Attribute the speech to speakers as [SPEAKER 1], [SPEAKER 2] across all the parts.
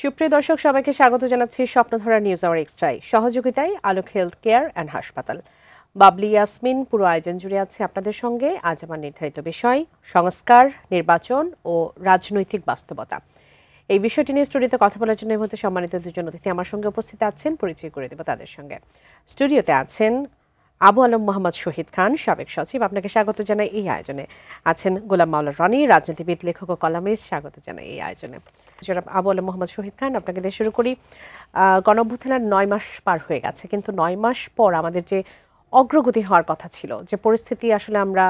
[SPEAKER 1] সুপ্রিয় দর্শক সবাইকে স্বাগত জানাচ্ছি স্বপ্নধারা নিউজ আওয়ার এক্সট্রায় সহযোগিতায় আলোক হেলথ কেয়ার অ্যান্ড হাসপাতাল। বাবলি ইয়াসমিন পুরো আয়োজন জুড়ে আছে আপনাদের সঙ্গে। আজ আমার নির্ধারিত বিষয় সংস্কার, নির্বাচন ও রাজনৈতিক বাস্তবতা। এই বিষয়টি নিয়ে স্টুডিওতে কথা বলার জন্য এই মুহূর্তে সম্মানিত দুজন অতিথি আমার সঙ্গে উপস্থিত আছেন। পরিচয় করে দেব তাদের সঙ্গে। স্টুডিওতে আছেন আবু আলম মোহাম্মদ শহীদ খান, সাবেক সচিব, আপনাকে স্বাগত জানাই এই আয়োজনে। আছেন গোলাম মাওলা রনি, রাজনীতিবিদ, লেখক ও কলামিস্ট, স্বাগত জানাই এই আয়োজনে। আবু আলম মোহাম্মদ শহীদ খান, আপনাকে দিয়ে শুরু করি। গণঅভ্যুত্থানের 9 মাস পার হয়ে গেছে, কিন্তু 9 মাস পর আমাদের যে অগ্রগতি হওয়ার কথা ছিল, যে পরিস্থিতি আসলে আমরা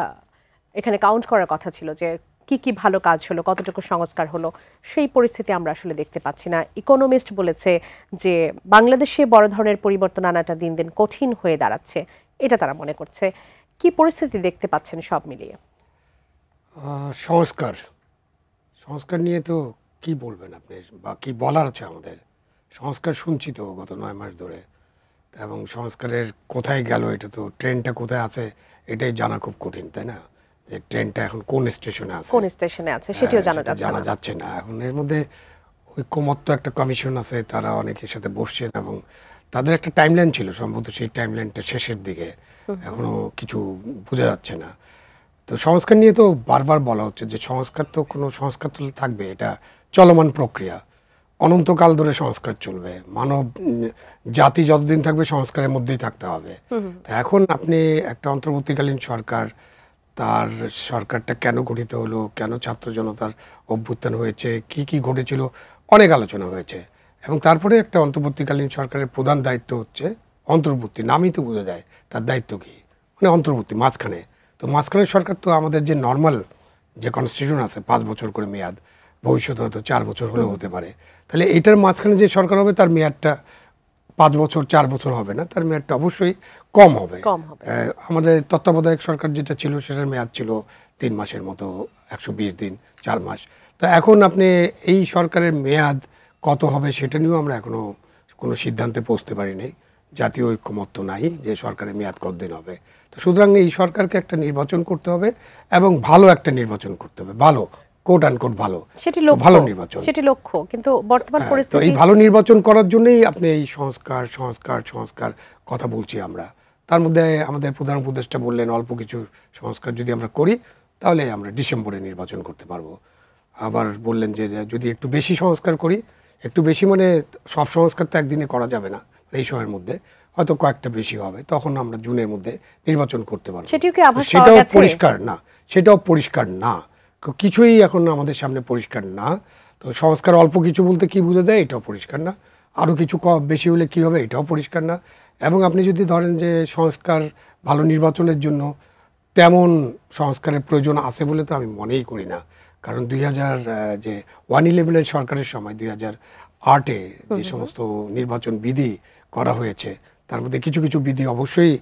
[SPEAKER 1] এখানে কাউন্ট করার কথা ছিল, যে কি কি ভালো কাজ হলো, কতটুকু সংস্কার হলো, সেই পরিস্থিতি আমরা আসলে দেখতে পাচ্ছি না। ইকোনমিস্ট বলেছে যে বাংলাদেশে বড় ধরনের পরিবর্তন আনাটা দিন দিন কঠিন হয়ে দাঁড়াচ্ছে, এটা তারা মনে করছে। কি পরিস্থিতি দেখতে পাচ্ছেন সব মিলিয়ে?
[SPEAKER 2] সংস্কার নিয়ে তো কি বলবেন আপনি, বা কি বলার আছে আমাদের? সংস্কার শুনছি তো গত 9 মাস ধরে, এবং সংস্কারের কোথায় গেল, এটা তো ট্রেনটা কোথায় আছে এটাই জানা খুব কঠিন, তাই না? যে ট্রেনটা এখন কোন স্টেশনে আছে
[SPEAKER 1] সেটিও
[SPEAKER 2] জানা যাচ্ছে না। এখন এর মধ্যে ঐক্যমত্য একটা কমিশন আছে, তারা অনেকের সাথে বসছেন এবং তাদের একটা টাইমলাইন ছিল, সম্ভবত সেই টাইমলাইনটা শেষের দিকে, এখনো কিছু বোঝা যাচ্ছে না। তো সংস্কার নিয়ে তো বারবার বলা হচ্ছে যে সংস্কার তো থাকবে, এটা চলমান প্রক্রিয়া, অনন্তকাল ধরে সংস্কার চলবে, মানব জাতি যতদিন থাকবে সংস্কারের মধ্যেই থাকতে হবে। এখন আপনি একটা অন্তর্বর্তীকালীন সরকার, তার সরকারটা কেন গঠিত হলো, কেন ছাত্র জনতার অভ্যুত্থান হয়েছে, কি কি ঘটেছিল, অনেক আলোচনা হয়েছে। এবং তারপরে একটা অন্তর্বর্তীকালীন সরকারের প্রধান দায়িত্ব হচ্ছে অন্তর্বর্তী, নামই তো বোঝা যায় তার দায়িত্ব কি, মানে অন্তর্বর্তী, মাঝখানে। তো মাঝখানের সরকার তো আমাদের যে নর্মাল যে কনস্টিটিউশন আছে 5 বছর করে মেয়াদ, ভবিষ্যতে হয়তো 4 বছর হলেও হতে পারে। তাহলে এটার মাঝখানে যে সরকার হবে তার মেয়াদটা 5 বছর 4 বছর হবে না, তার মেয়াদটা অবশ্যই কম হবে। আমাদের তত্ত্বাবধায়ক সরকার যেটা ছিল সেটার মেয়াদ ছিল 3 মাসের মতো, 120 দিন, 4 মাস। তো এখন আপনি এই সরকারের মেয়াদ কত হবে সেটা নিয়েও আমরা এখনো কোনো সিদ্ধান্তে পৌঁছতে পারিনি। জাতীয় ঐক্যমত্য নাই যে সরকারের মেয়াদ কতদিন হবে। তো সুতরাং এই সরকারকে একটা নির্বাচন করতে হবে, এবং ভালো একটা নির্বাচন করতে হবে, ভালো কোট আনকোট ভালো, ভালো নির্বাচন,
[SPEAKER 1] সেটি লক্ষ্য। কিন্তু বর্তমান পরিস্থিতি,
[SPEAKER 2] তো এই ভালো নির্বাচন করার জন্যই আপনি এই সংস্কার কথা বলছি আমরা। তার মধ্যে আমাদের প্রধান উপদেষ্টা বললেন অল্প কিছু সংস্কার যদি আমরা করি তাহলে আমরা ডিসেম্বরে নির্বাচন করতে পারবো। আবার বললেন যে যদি একটু বেশি সংস্কার করি, একটু বেশি মানে সব সংস্কার তো একদিনে করা যাবে না, এই সময়ের মধ্যে হয়তো কয়েকটা বেশি হবে, তখন আমরা জুনের মধ্যে নির্বাচন করতে পারবো। সেটাও পরিষ্কার না, কিছুই এখন আমাদের সামনে পরিষ্কার না। তো সংস্কার অল্প কিছু বলতে কি বোঝা যায় এটাও পরিষ্কার না, আরও কিছু বেশি হলে কি হবে এটাও পরিষ্কার না। এবং আপনি যদি ধরেন যে সংস্কার ভালো নির্বাচনের জন্য তেমন সংস্কারের প্রয়োজন আছে বলে তো আমি মনেই করি না। কারণ 2011 সরকারের সময় 2008-এ যে সমস্ত নির্বাচন বিধি করা হয়েছে তার মধ্যে কিছু কিছু বিধি অবশ্যই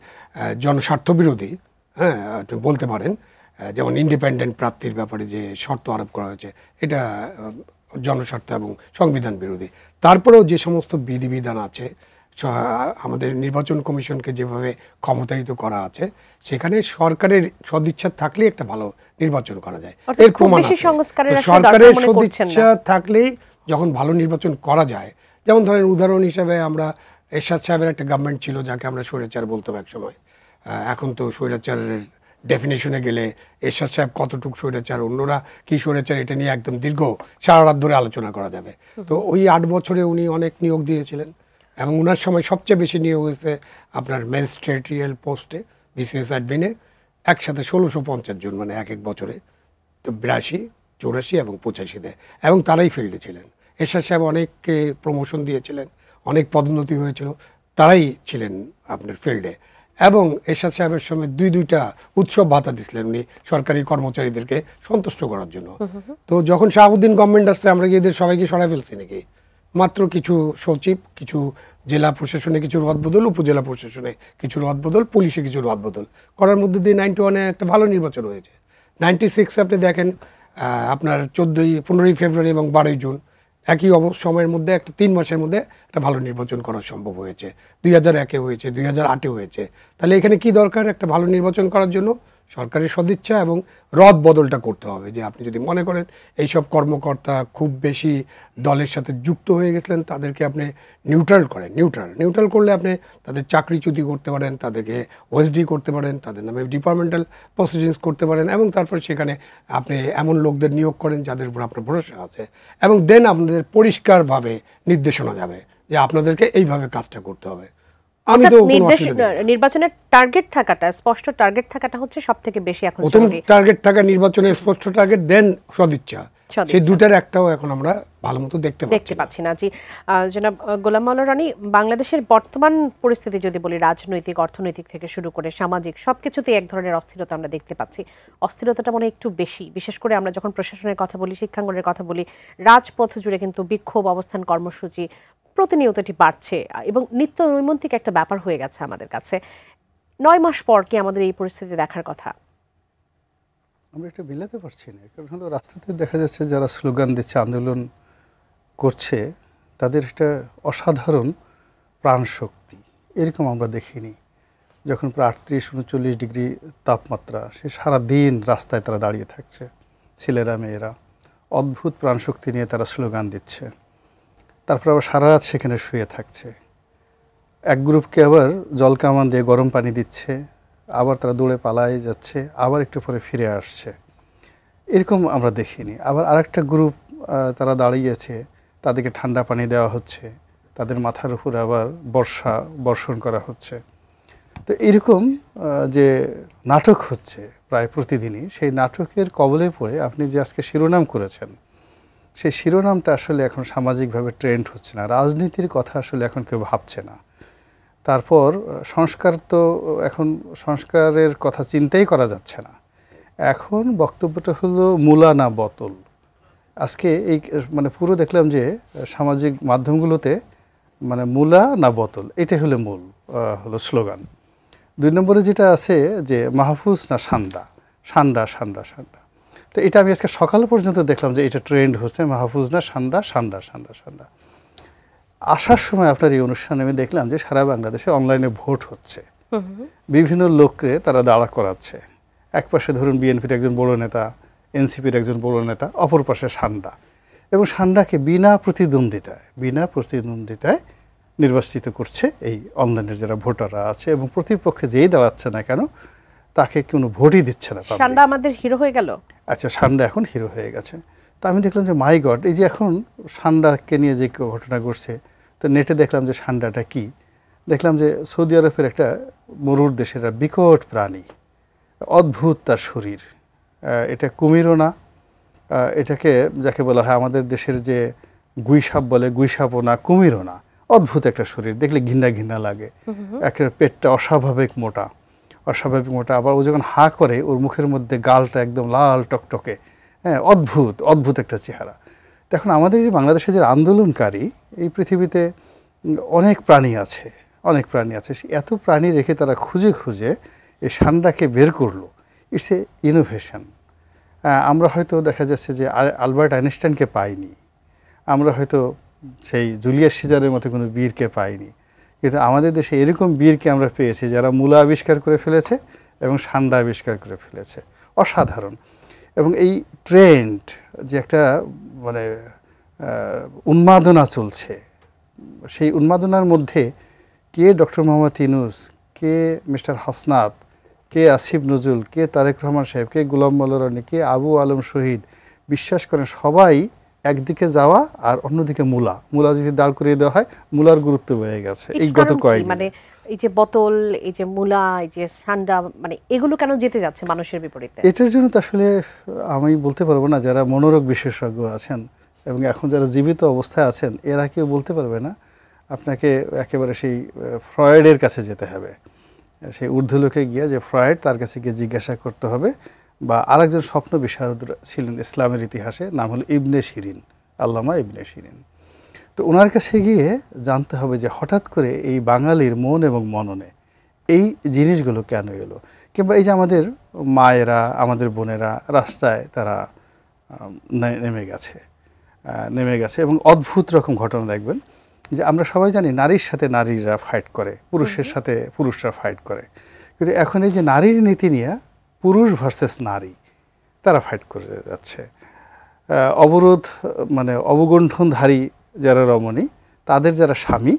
[SPEAKER 2] জনস্বার্থ বিরোধী, হ্যাঁ আপনি বলতে পারেন। যেমন ইন্ডিপেন্ডেন্ট প্রার্থীর ব্যাপারে যে শর্ত আরোপ করা হয়েছে এটা জনস্বার্থ এবং সংবিধান বিরোধী। তারপরেও যে সমস্ত বিধিবিধান আছে, আমাদের নির্বাচন কমিশনকে যেভাবে ক্ষমতায়িত করা আছে, সেখানে সরকারের সদিচ্ছা থাকলেই একটা ভালো নির্বাচন করা যায়। এর প্রমাণ আছে। সরকারের সদিচ্ছা থাকলেই যখন ভালো নির্বাচন করা যায়, যেমন ধরেন উদাহরণ হিসেবে আমরা এরশাদ সাহেবের একটা গভর্নমেন্ট ছিল যাকে আমরা স্বৈরাচার বলতাম এক সময়। এখন তো স্বৈরাচারের ডেফিনেশনে গেলে এরশাদ সাহেব কতটুকু স্বৈরাচার, অন্যরা কি স্বৈরাচার, এটা নিয়ে একদম দীর্ঘ সারা রাত ধরে আলোচনা করা যাবে। তো ওই 8 বছরে উনি অনেক নিয়োগ দিয়েছিলেন, এবং ওনার সময় সবচেয়ে বেশি নিয়োগ হয়েছে আপনার ম্যাজিস্ট্রেটিয়াল পোস্টে, বিসিএস অ্যাডমিনে, একসাথে 1650 জন, মানে এক বছরে। তো 82, 84 এবং 85-তে, এবং তারাই ফিল্ডে ছিলেন। এরশাদ সাহেব অনেককে প্রমোশন দিয়েছিলেন, অনেক পদোন্নতি হয়েছিল, তারাই ছিলেন আপনার ফিল্ডে। এবং এরশাদ সাহেবের সময় দুইটা উৎসব ভাতা দিচ্ছিলেন উনি সরকারি কর্মচারীদেরকে সন্তুষ্ট করার জন্য। তো যখন শাহাবুদ্দিন গভর্নমেন্ট আসছে, আমরা কি এদের সবাইকে সরাই ফেলছি নাকি? মাত্র কিছু সচিব, কিছু জেলা প্রশাসনে কিছু রদবদল, উপজেলা প্রশাসনে কিছু রদবদল, পুলিশে কিছু রদবদল করার মধ্যে দিয়ে 91-এ একটা ভালো নির্বাচন হয়েছে। 96 আপনি দেখেন, আপনার 15ই ফেব্রুয়ারি এবং 12ই জুন একই সময়ের মধ্যে, একটা 3 মাসের মধ্যে একটা ভালো নির্বাচন করা সম্ভব হয়েছে। 2001-এ হয়েছে, 2008-এ হয়েছে। তাহলে এখানে কি দরকার একটা ভালো নির্বাচন করার জন্য? সরকারের সদিচ্ছা এবং রদ বদলটা করতে হবে। যে আপনি যদি মনে করেন এইসব কর্মকর্তা খুব বেশি দলের সাথে যুক্ত হয়ে গেছিলেন, তাদেরকে আপনি নিউট্রাল করেন। নিউট্রাল করলে আপনি তাদের চাকরিচ্যুতি করতে পারেন, তাদেরকে ওএসডি করতে পারেন, তাদের নামে ডিপার্টমেন্টাল প্রসিডিংস করতে পারেন, এবং তারপরে সেখানে আপনি এমন লোকদের নিয়োগ করেন যাদের উপর আপনার ভরসা আছে, এবং দেন আপনাদের পরিষ্কারভাবে নির্দেশনা যাবে যে আপনাদেরকে এইভাবে কাজটা করতে হবে। আমি তো
[SPEAKER 1] নির্বাচনের টার্গেট থাকাটা, স্পষ্ট টার্গেট থাকাটা হচ্ছে সবথেকে বেশি এখন
[SPEAKER 2] প্রথম টার্গেট থাকা, নির্বাচনের স্পষ্ট টার্গেট, দেন সদিচ্ছা। সেই দুটার একটাও এখন আমরা ভালো মতো দেখতে
[SPEAKER 1] পাচ্ছি না। জি জনাব গোলাম মাওলা রনি, বাংলাদেশের বর্তমান পরিস্থিতি যদি বলি, রাজনৈতিক, অর্থনৈতিক থেকে শুরু করে সামাজিক সবকিছুতেই এক ধরনের অস্থিরতা আমরা দেখতে পাচ্ছি। অস্থিরতাটা মনে একটু বেশি, বিশেষ করে আমরা যখন প্রশাসনের কথা বলি, শিক্ষাঙ্গনের কথা বলি, রাজপথ জুড়ে কিন্তু বিক্ষোভ, অবস্থান কর্মসূচি প্রতিনিয়ত এটি বাড়ছে এবং নিত্য নৈমিত্তিক একটা ব্যাপার হয়ে গেছে আমাদের কাছে। 9 মাস পর কি আমাদের এই পরিস্থিতি দেখার কথা?
[SPEAKER 3] আমরা এটা মিলাতে পারছি না। কারণ হলো রাস্তাতে দেখা যাচ্ছে যারা স্লোগান দিচ্ছে, আন্দোলন করছে, তাদের একটা অসাধারণ প্রাণশক্তি এরকম আমরা দেখিনি। যখন প্রায় 38-39 ডিগ্রি তাপমাত্রা, সে সারাদিন রাস্তায় তারা দাঁড়িয়ে থাকছে, ছেলেরা মেয়েরা অদ্ভুত প্রাণশক্তি নিয়ে তারা স্লোগান দিচ্ছে। তারপর আবার সারা রাত সেখানে শুয়ে থাকছে। এক গ্রুপকে আবার জল কামান দিয়ে গরম পানি দিচ্ছে, আবার তারা দৌড়ে পালায় যাচ্ছে, আবার একটু পরে ফিরে আসছে। এরকম আমরা দেখিনি। আবার আরেকটা গ্রুপ তারা দাঁড়িয়েছে, তাদেরকে ঠান্ডা পানি দেওয়া হচ্ছে, তাদের মাথার উপরে আবার বর্ষণ করা হচ্ছে। তো এরকম যে নাটক হচ্ছে প্রায় প্রতিদিনই, সেই নাটকের কবলে পড়ে আপনি যে আজকে শিরোনাম করেছেন, সেই শিরোনামটা আসলে এখন সামাজিকভাবে ট্রেন্ড হচ্ছে না। রাজনীতির কথা আসলে এখন কেউ ভাবছে না। তারপর সংস্কার, তো এখন সংস্কারের কথা চিন্তাই করা যাচ্ছে না। এখন বক্তব্যটা হলো মূলা না বোতল। আজকে এই মানে পুরো দেখলাম যে সামাজিক মাধ্যমগুলোতে মানে মূলা না বোতল, এটাই হলো মূল হলো স্লোগান। 2 নম্বরে যেটা আছে যে মাহফুজ না সান্ডা, সান্ডা সান্ডা সান্ডা। তো এটা আমি আজকে সকাল পর্যন্ত দেখলাম যে এটা ট্রেন্ড হচ্ছে, মাহফুজ না সান্ডা, সান্ডা সান্ডা সান্ডা। আসার সময় আপনার এই অনুষ্ঠানে আমি দেখলাম যে সারা বাংলাদেশে অনলাইনে ভোট হচ্ছে, বিভিন্ন লোককে তারা দাঁড়া করাচ্ছে। এক পাশে ধরুন বিএনপির একজন বড় নেতা, এনসিপির একজন বড় নেতা, অপর পাশে সান্ডা, এবং সান্ডাকে বিনা প্রতিদ্বন্দ্বিতায় নির্বাচিত করছে এই অনলাইনের যারা ভোটাররা আছে, এবং প্রতিপক্ষে যেই দাঁড়াচ্ছে না কেন তাকে কোনো ভোটই দিচ্ছে না।
[SPEAKER 1] সান্ডা আমাদের হিরো হয়ে গেল।
[SPEAKER 3] আচ্ছা, সান্ডা এখন হিরো হয়ে গেছে। তো আমি দেখলাম যে মাই গড, এই যে এখন সান্ডাকে নিয়ে যে ঘটনা ঘটছে, তো নেটে দেখলাম যে সান্ডাটা কি, দেখলাম যে সৌদি আরবের একটা মরুর দেশের বিকট প্রাণী, অদ্ভুত তার শরীর। এটা কুমিরও না, এটাকে যাকে বলা হয় আমাদের দেশের যে গুইসাপ বলে, গুইসাপও না, কুমিরও না, অদ্ভুত একটা শরীর, দেখলে ঘৃণা ঘৃণা লাগে। একটা পেটটা অস্বাভাবিক মোটা, আবার ও যখন হা করে ওর মুখের মধ্যে গালটা একদম লাল টকটকে, হ্যাঁ, অদ্ভুত একটা চেহারা। এখন আমাদের যে বাংলাদেশে যে আন্দোলনকারী, এই পৃথিবীতে অনেক প্রাণী আছে। এত প্রাণী রেখে তারা খুঁজে এই সান্ডাকে বের করলো। It's a innovation. আমরা হয়তো দেখা যাচ্ছে যে আলবার্ট আইনস্টাইনকে পাইনি, আমরা হয়তো সেই জুলিয়াস সিজারের মতো কোনো বীরকে পাইনি, কিন্তু আমাদের দেশে এরকম বীরকে আমরা পেয়েছি যারা মূলা আবিষ্কার করে ফেলেছে এবং সান্ডা আবিষ্কার করে ফেলেছে। অসাধারণ। এবং এই ট্রেন্ড যে একটা মানে উন্মাদনা চলছে, সেই উন্মাদনার মধ্যে কে ডক্টর মোহাম্মদ ইউনূস, কে মিস্টার হাসনাত, কে আসিফ নজরুল, কে তারেক রহমান সাহেব, কে গোলাম মাওলা রনি, কে আবু আলম শহীদ, বিশ্বাস করেন সবাই একদিকে যাওয়া আর অন্যদিকে মূলা যদি দাঁড় করিয়ে দেওয়া হয়, মূলার গুরুত্ব বেড়ে গেছে এই গত কয়েকদিন।
[SPEAKER 1] মানে এই যে বোতল, এই যে মূলা, এই যে সান্ডা, মানে এগুলো কেন যেতে যাচ্ছে মানুষের বিপরীতে?
[SPEAKER 3] এটার জন্য তো আসলে আমি বলতে পারবো না। যারা মনোরোগ বিশেষজ্ঞ আছেন এবং এখন যারা জীবিত অবস্থায় আছেন, এরা কেউ বলতে পারবে না। আপনাকে একেবারে সেই ফ্রয়েডের কাছে যেতে হবে, সেই ঊর্ধ্বলোকে গিয়ে যে ফ্রয়েড, তার কাছে গিয়ে জিজ্ঞাসা করতে হবে। বা আরেকজন স্বপ্ন বিশারদ ছিলেন ইসলামের ইতিহাসে, নাম হলো ইবনে শিরিন, আল্লামা ইবনে শিরিন। তো ওনার কাছে গিয়ে জানতে হবে যে হঠাৎ করে এই বাঙালির মন এবং মননে এই জিনিসগুলো কেন এলো। কিংবা এই যে আমাদের মায়েরা, আমাদের বোনেরা রাস্তায় তারা নেমে গেছে এবং অদ্ভুত রকম ঘটনা দেখবেন যে আমরা সবাই জানি নারীর সাথে নারীরা ফাইট করে, পুরুষের সাথে পুরুষরা ফাইট করে, কিন্তু এখন এই যে নারীর নীতি নিয়ে পুরুষ ভার্সেস নারী, তারা ফাইট করে যাচ্ছে। অবরোধ মানে অবগুণ্ঠনধারী যারা রমণী, তাদের যারা স্বামী,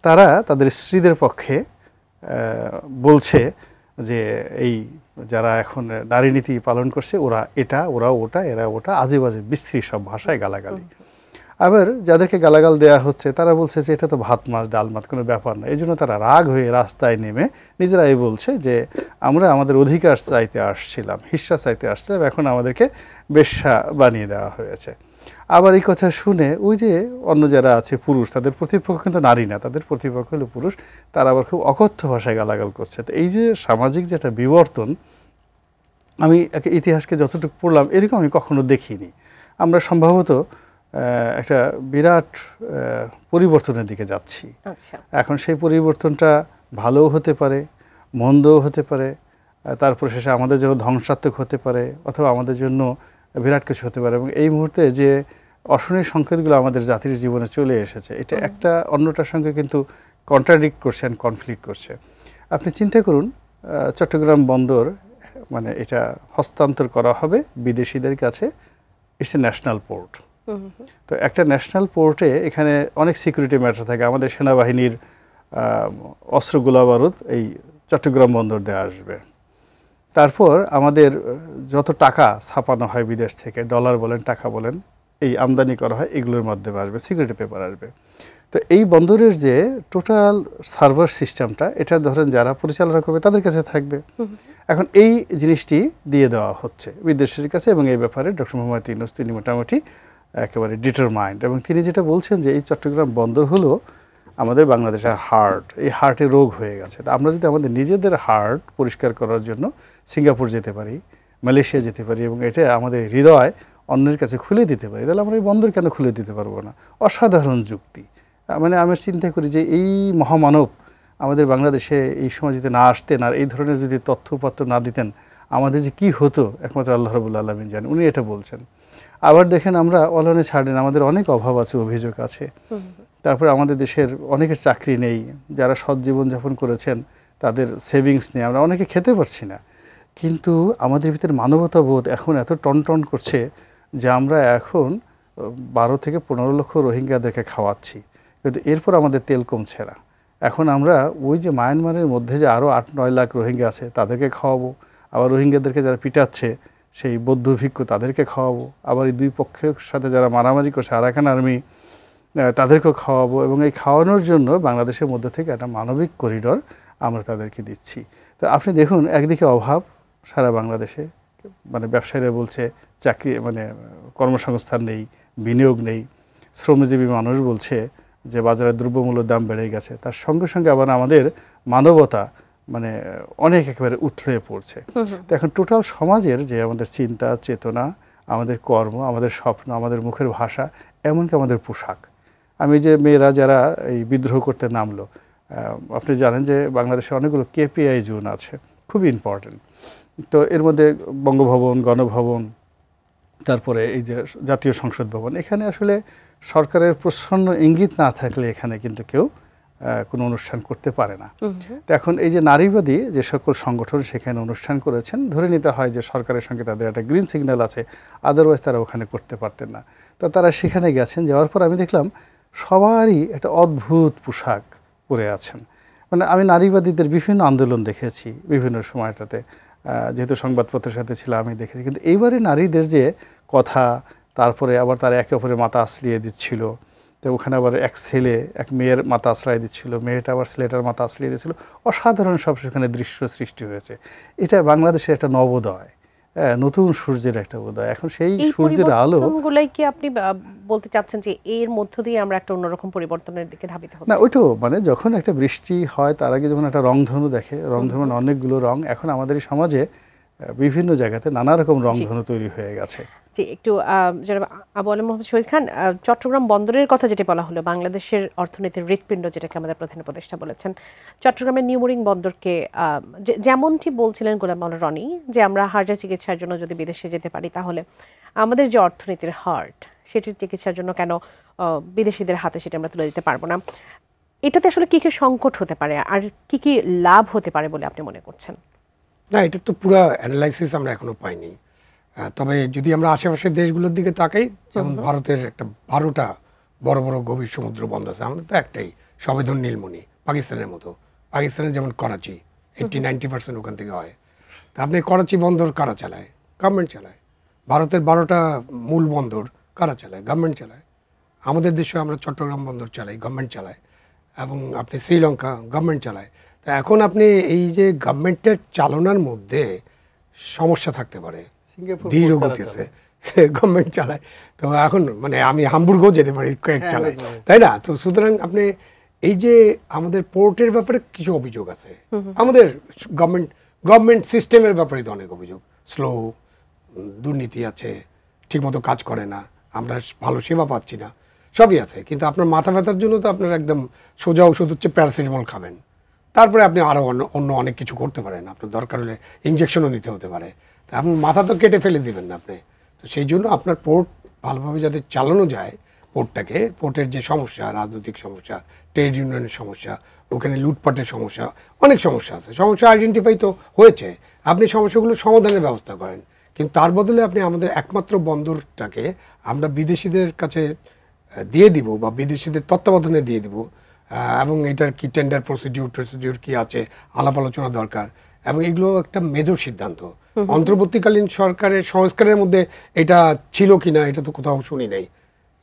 [SPEAKER 3] তারা তাদের স্ত্রীদের পক্ষে বলছে যে এই যারা এখন নারী নীতি পালন করছে ওরা এটা, ওরা ওটা, এরা ওটা, আজে বাজে বিশ্রী সব ভাষায় গালাগালি। আবার যাদেরকে গালাগাল দেওয়া হচ্ছে তারা বলছে যে এটা তো ভাত মাছ ডাল মাছ কোনো ব্যাপার না। এই জন্য তারা রাগ হয়ে রাস্তায় নেমে নিজেরাই বলছে যে আমরা আমাদের অধিকার চাইতে আসছিলাম, হিস্সা চাইতে আসছিলাম, এখন আমাদেরকে বেশ্যা বানিয়ে দেওয়া হয়েছে। আবার এই কথা শুনে ওই যে অন্য যারা আছে পুরুষ, তাদের প্রতিপক্ষ কিন্তু নারী না, তাদের প্রতিপক্ষ হলো পুরুষ, তারা আবার খুব অকথ্য ভাষায় গালাগাল করছে। তো এই যে সামাজিক যেটা বিবর্তন, আমি ইতিহাসকে যতটুকু পড়লাম এরকম আমি কখনো দেখিনি। আমরা সম্ভবত একটা বিরাট পরিবর্তনের দিকে যাচ্ছি। এখন সেই পরিবর্তনটা ভালোও হতে পারে, মন্দও হতে পারে, তারপর শেষে আমাদের জন্য ধ্বংসাত্মক হতে পারে, অথবা আমাদের জন্য বিরাট কিছু হতে পারে। এবং এই মুহূর্তে যে অশনির সংকেতগুলো আমাদের জাতির জীবনে চলে এসেছে, এটা একটা অন্যটার সঙ্গে কিন্তু কন্ট্রাডিক্ট করছে অ্যান্ড কনফ্লিক্ট করছে। আপনি চিন্তা করুন, চট্টগ্রাম বন্দর মানে এটা হস্তান্তর করা হবে বিদেশিদের কাছে। It's a national port. তো একটা ন্যাশনাল পোর্টে এখানে অনেক সিকিউরিটি ম্যাটার থাকে। আমাদের সেনাবাহিনীর অস্ত্র গোলা বারুদ এই চট্টগ্রাম বন্দর দিয়ে আসবে। তারপর আমাদের যত টাকা ছাপানো হয় বিদেশ থেকে, ডলার বলেন টাকা বলেন, এই আমদানি করা হয়, এগুলোর মাধ্যমে আসবে, সিকিউরিটি পেপার আসবে। তো এই বন্দরের যে টোটাল সার্ভার সিস্টেমটা, এটা ধরেন যারা পরিচালনা করবে তাদের কাছে থাকবে। এখন এই জিনিসটি দিয়ে দেওয়া হচ্ছে বিদেশের কাছে, এবং এই ব্যাপারে ডক্টর মোহাম্মদ ইউনূস তিনি মোটামুটি একেবারে ডিটারমাইন্ড। এবং তিনি যেটা বলছেন যে এই চট্টগ্রাম বন্দর হলো আমাদের বাংলাদেশের হার্ট, এই হার্টে রোগ হয়ে গেছে। তা আমরা যদি আমাদের নিজেদের হার্ট পরিষ্কার করার জন্য সিঙ্গাপুর যেতে পারি, মালয়েশিয়া যেতে পারি, এবং এটা আমাদের হৃদয় অন্যের কাছে খুলে দিতে পারি, তাহলে আমরা এই বন্দর কেন খুলে দিতে পারবো না? অসাধারণ যুক্তি। মানে আমি চিন্তা করি যে এই মহামানব আমাদের বাংলাদেশে এই সময় যদি না আসতেন, আর এই ধরনের যদি তথ্যপত্র না দিতেন, আমাদের যে কি হতো একমাত্র আল্লাহ রাব্বুল আলামিন জানেন। উনি এটা বলছেন। আবার দেখেন আমরা অলনে ছাড়েন, আমাদের অনেক অভাব আছে, অভিযোগ আছে। তারপরে আমাদের দেশের অনেকের চাকরি নেই, যারা সৎ জীবনযাপন করেছেন তাদের সেভিংস নেই, আমরা অনেকে খেতে পারছি না। কিন্তু আমাদের ভিতরে মানবতা বোধ এখন এত টনটন করছে যে আমরা এখন 12 থেকে 15 লক্ষ রোহিঙ্গাদেরকে খাওয়াচ্ছি, কিন্তু এরপর আমাদের তেল কমছে না। এখন আমরা ওই যে মায়ানমারের মধ্যে যে আরও 8-9 লাখ রোহিঙ্গা আছে তাদেরকে খাওয়াবো, আবার রোহিঙ্গাদেরকে যারা পিটাচ্ছে সেই বৌদ্ধ ভিক্ষু তাদেরকে খাওয়াবো, আবার এই দুই পক্ষের সাথে যারা মারামারি করছে আরাকান আর্মি তাদেরকেও খাওয়াবো। এবং এই খাওয়ানোর জন্য বাংলাদেশের মধ্যে থেকে একটা মানবিক করিডর আমরা তাদেরকে দিচ্ছি। তো আপনি দেখুন, একদিকে অভাব সারা বাংলাদেশে, মানে ব্যবসায়ীরা বলছে চাকরি মানে কর্মসংস্থান নেই, বিনিয়োগ নেই, শ্রমজীবী মানুষ বলছে যে বাজারে দ্রব্যমূল্যের দাম বেড়ে গেছে, তার সঙ্গে সঙ্গে আবার আমাদের মানবতা মানে অনেক একেবারে উথলে পড়ছে। তো এখন টোটাল সমাজের যে আমাদের চিন্তা চেতনা, আমাদের কর্ম, আমাদের স্বপ্ন, আমাদের মুখের ভাষা, এমনকি আমাদের পোশাক। আমি যে মেয়েরা যারা এই বিদ্রোহ করতে নামলো, আপনি জানেন যে বাংলাদেশে অনেকগুলো কেপিআই জোন আছে, খুবই ইম্পর্টেন্ট। তো এর মধ্যে বঙ্গভবন, গণভবন, তারপরে এই যে জাতীয় সংসদ ভবন, এখানে আসলে সরকারের প্রচ্ছন্ন ইঙ্গিত না থাকলে এখানে কিন্তু কেউ কোনো অনুষ্ঠান করতে পারে না। তো এখন এই যে নারীবাদী যে সকল সংগঠন সেখানে অনুষ্ঠান করেছেন, ধরে নিতে হয় যে সরকারের সঙ্গে তাদের একটা গ্রিন সিগন্যাল আছে, আদারওয়াইজ তারা ওখানে করতে পারতেন না। তো তারা সেখানে গেছেন, যাওয়ার পর আমি দেখলাম সবারই একটা অদ্ভুত পোশাক পরে আছেন। মানে আমি নারীবাদীদের বিভিন্ন আন্দোলন দেখেছি বিভিন্ন সময়টাতে, যেহেতু সংবাদপত্রের সাথে ছিলাম আমি দেখেছি, কিন্তু এইবারে নারীদের যে কথা, তারপরে আবার তারা একে অপরের মাথা আশ্রিয়ে দিচ্ছিল। তো ওখানে আবার এক ছেলে এক মেয়ের মাথা আশ্রয় দিচ্ছিল, মেয়েটা আবার ছেলেটার মাথা আশ্রয় দিচ্ছিল। অসাধারণ সব সেখানে দৃশ্য সৃষ্টি হয়েছে। এটা বাংলাদেশের একটা নবোদয়, নতুন সূর্যের একটা উদয়। এখন সেই সূর্যের আলো
[SPEAKER 1] গুলাই কি আপনি বলতে চাচ্ছেন যে এর মধ্য দিয়ে আমরা একটা অন্যরকম পরিবর্তনের দিকে ধাবিত হচ্ছি?
[SPEAKER 3] না, ওইটাও মানে যখন একটা বৃষ্টি হয় তার আগে যখন একটা রংধনু দেখে, রংধনু অনেকগুলো রং, এখন আমাদের এই সমাজে বিভিন্ন জায়গাতে নানা রকম রংধনু তৈরি হয়ে গেছে।
[SPEAKER 1] জি, একটু আবু আলম মোহাম্মদ শহীদ খান, চট্টগ্রাম বন্দরের কথা যেটা বলা হলো, বাংলাদেশের অর্থনীতির হৃৎপিণ্ড যেটাকে আমাদের প্রধান উপদেষ্টা বলেছেন, চট্টগ্রামের নিউমোরিং বন্দরকে যেমনটি বলছিলেন গোলাম মাওলা রনি যে আমরা হার্টের চিকিৎসার জন্য যদি বিদেশে যেতে পারি তাহলে আমাদের যে অর্থনীতির হার্ট সেটির চিকিৎসার জন্য কেন বিদেশিদের হাতে সেটা আমরা তুলে দিতে পারবো না? এটাতে আসলে কী কী সংকট হতে পারে আর কি কি লাভ হতে পারে বলে আপনি মনে করছেন?
[SPEAKER 2] না, এটা তো পুরো অ্যানালাইসিস আমরা এখনো পাইনি। তবে যদি আমরা আশেপাশের দেশগুলোর দিকে তাকাই, যেমন ভারতের একটা 12টা বড় বড় গভীর সমুদ্র বন্দর আছে, আমাদের তো একটাই, সবেধন নীলমণি, পাকিস্তানের মতো। পাকিস্তানের যেমন করাচি, 80-90% ওখান থেকে হয়। তা আপনি করাচি বন্দর কারা চালায়? গভর্নমেন্ট চালায়। ভারতের 12টা মূল বন্দর কারা চালায়? গভর্নমেন্ট চালায়। আমাদের দেশে আমরা চট্টগ্রাম বন্দর চালাই, গভর্নমেন্ট চালায়। এবং আপনি শ্রীলঙ্কা, গভর্নমেন্ট চালায়। তা এখন আপনি এই যে গভর্নমেন্টের চালনার মধ্যে সমস্যা থাকতে পারে,
[SPEAKER 3] সিঙ্গাপুর
[SPEAKER 2] ধীর গতিতে গভর্নমেন্ট চালায়। তো এখন মানে আমি হামবুর্গও যেতে পারি, কয়েক চালায়, তাই না? তো সুতরাং আপনি এই যে আমাদের পোর্টের ব্যাপারে কিছু অভিযোগ আছে, আমাদের গভর্নমেন্ট সিস্টেমের ব্যাপারে তো অনেক অভিযোগ, স্লো, দুর্নীতি আছে, ঠিকমতো কাজ করে না, আমরা ভালো সেবা পাচ্ছি না, সবই আছে। কিন্তু আপনার মাথা ব্যথার জন্য তো আপনার একদম সোজা ওষুধ হচ্ছে প্যারাসিটামল খাবেন, তারপরে আপনি আরও অন্য অনেক কিছু করতে পারেন, আপনার দরকার হলে ইঞ্জেকশনও নিতে হতে পারে। তা আপনার মাথা তো কেটে ফেলে দিবেন না আপনি। তো সেই জন্য আপনার পোর্ট ভালোভাবে যাতে চালানো যায়, পোর্টটাকে, পোর্টের যে সমস্যা, রাজনৈতিক সমস্যা, ট্রেড ইউনিয়নের সমস্যা, ওখানে লুটপাটের সমস্যা, অনেক সমস্যা আছে, সমস্যা আইডেন্টিফাই তো হয়েছে, আপনি সমস্যাগুলো সমাধানের ব্যবস্থা করেন। কিন্তু তার বদলে আপনি আমাদের একমাত্র বন্দরটাকে আমরা বিদেশিদের কাছে দিয়ে দিব বা বিদেশিদের তত্ত্বাবধানে দিয়ে দিব, এবং এটার কি টেন্ডার প্রসিডিউর কি আছে, আলাপ আলোচনা দরকার, এবং এগুলো একটা মেজর সিদ্ধান্ত। অন্তর্বর্তীকালীন সরকারের সংস্কারের মধ্যে এটা ছিল কিনা এটা তো কোথাও শুনি নাই।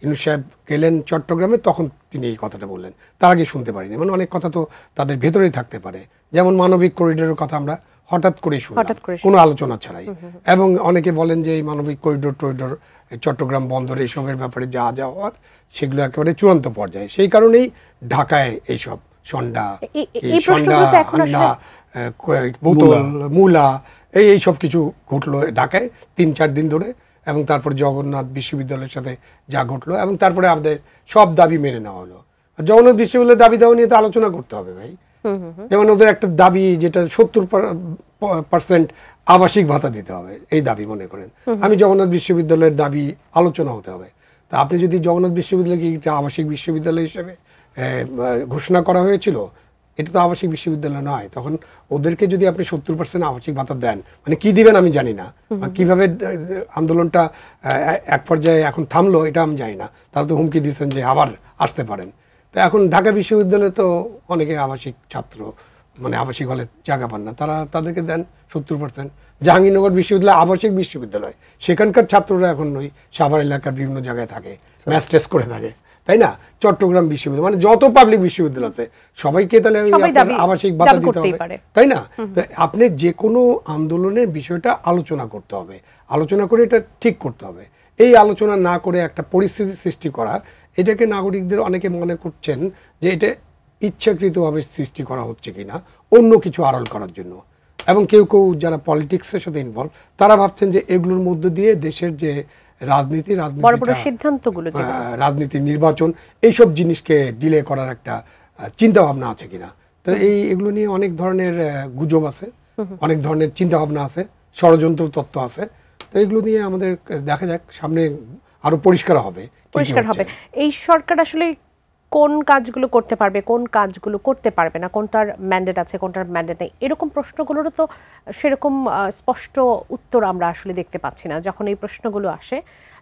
[SPEAKER 2] ইউনূস সাহেব গেলেন চট্টগ্রামে, তখন তিনি এই কথাটা বললেন, তার আগে শুনতে পারিনি। মানে অনেক কথা তো তাদের ভেতরেই থাকতে পারে, যেমন মানবিক করিডোরের কথা আমরা হঠাৎ করেই শুনলাম কোনো আলোচনা ছাড়াই। এবং অনেকে বলেন যে এই মানবিক করিডোর চট্টগ্রাম বন্দর এইসবের ব্যাপারে যা যা হওয়ার সেগুলো একেবারে চূড়ান্ত পর্যায়ে। সেই কারণেই ঢাকায় এইসব সন্ডা, আন্ডা, বোতল, মূলা, এইসব কিছু ঘটলো ঢাকায় 3-4 দিন ধরে। এবং তারপর জগন্নাথ বিশ্ববিদ্যালয়ের সাথে যা ঘটলো, এবং তারপরে আমাদের সব দাবি মেনে নেওয়া হলো। জগন্নাথ বিশ্ববিদ্যালয়ের দাবি দাওয়া নিয়ে তো আলোচনা করতে হবে ভাই। যেমন ওদের একটা দাবি, যেটা 70% আবাসিক ভাতা দিতে হবে, এই দাবি মনে করেন। আমি জগন্নাথ বিশ্ববিদ্যালয়ের দাবি আলোচনা হতে হবে। তা আপনি যদি জগন্নাথ বিশ্ববিদ্যালয়কে একটা আবাসিক বিশ্ববিদ্যালয় হিসেবে ঘোষণা করা হয়েছিল, এটা তো আবাসিক বিশ্ববিদ্যালয় নয়, তখন ওদেরকে যদি আপনি 70% আবাসিক ভাতা দেন, মানে কি দিবেন আমি জানি না, কিভাবে আন্দোলনটা এক পর্যায়ে এখন থামলো এটা আমি জানি না। তারা তো হুমকি দিচ্ছেন যে আবার আসতে পারেন। তো এখন ঢাকা বিশ্ববিদ্যালয়ে তো অনেকে আবাসিক ছাত্র, মানে আবাসিক হলে জায়গা পান না, তাদেরকে দেন 70%। জাহাঙ্গীরনগর বিশ্ববিদ্যালয় আবাসিক বিশ্ববিদ্যালয়, সেখানকার ছাত্ররা এখন ওই সাভার এলাকার বিভিন্ন জায়গায় থাকে, ম্যাচ টেস্ট করে থাকে, তাই না? চট্টগ্রাম বিশ্ববিদ্যালয়, মানে যত পাবলিক বিশ্ববিদ্যালয় আছে সবাইকে তাহলে আবাসিক ভাতা দিতে হবে, তাই না? তো আপনি যে কোনো আন্দোলনের বিষয়টা আলোচনা করতে হবে, আলোচনা করে এটা ঠিক করতে হবে। এই আলোচনা না করে একটা পরিস্থিতি সৃষ্টি করা, এটাকে নাগরিকদের অনেকে মনে করছেন যে এটা ইচ্ছাকৃতভাবে সৃষ্টি করা হচ্ছে কিনা অন্য কিছু আড়াল করার জন্য। এবং কেউ কেউ যারা পলিটিক্সের সাথে ইনভলভ, তারা ভাবছেন যে এগুলোর মধ্য দিয়ে দেশের যে রাজনীতি, নির্বাচন, এইসব জিনিসকে ডিলে করার একটা চিন্তা ভাবনা আছে কিনা। তো এগুলো নিয়ে অনেক ধরনের গুজব আছে, অনেক ধরনের চিন্তা ভাবনা আছে, ষড়যন্ত্র তত্ত্ব আছে। তো এগুলো নিয়ে আমাদের দেখা যাক, সামনে আরো পরিষ্কার হবে।
[SPEAKER 1] এই সরকার আসলে কোন কাজগুলো করতে পারবে, কোন কাজগুলো করতে পারবে না, কোনটার ম্যান্ডেট আছে, কোনটার ম্যান্ডেট নেই, এরকম প্রশ্নগুলোরও তো সেরকম স্পষ্ট উত্তর আমরা আসলে দেখতে পাচ্ছি না। যখন এই প্রশ্নগুলো আসে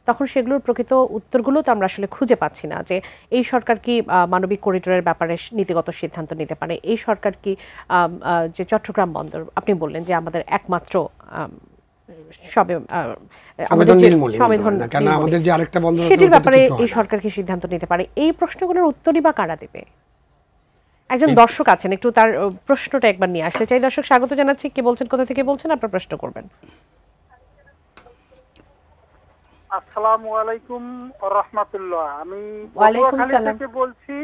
[SPEAKER 1] তখন সেগুলোর প্রকৃত উত্তরগুলো তো আমরা আসলে খুঁজে পাচ্ছি না। যে এই সরকার কি মানবিক করিডোরের ব্যাপারে নীতিগত সিদ্ধান্ত নিতে পারে, এই সরকার কি যে চট্টগ্রাম বন্দর আপনি বললেন যে আমাদের একমাত্র সেটির ব্যাপারে এই সরকার কি সিদ্ধান্ত নিতে পারে, এই প্রশ্নগুলোর উত্তরই বা কারা দেবে? একজন দর্শক আছেন, একটু তার প্রশ্নটা একবার নিয়ে আসতে চাই। দর্শক স্বাগত জানাচ্ছি, কে বলছেন, কোথা থেকে বলছেন, আপনার প্রশ্ন করবেন।
[SPEAKER 4] আসসালামু আলাইকুম ওয়া রাহমাতুল্লাহ। আমি পটুয়াখালী থেকে বলছি।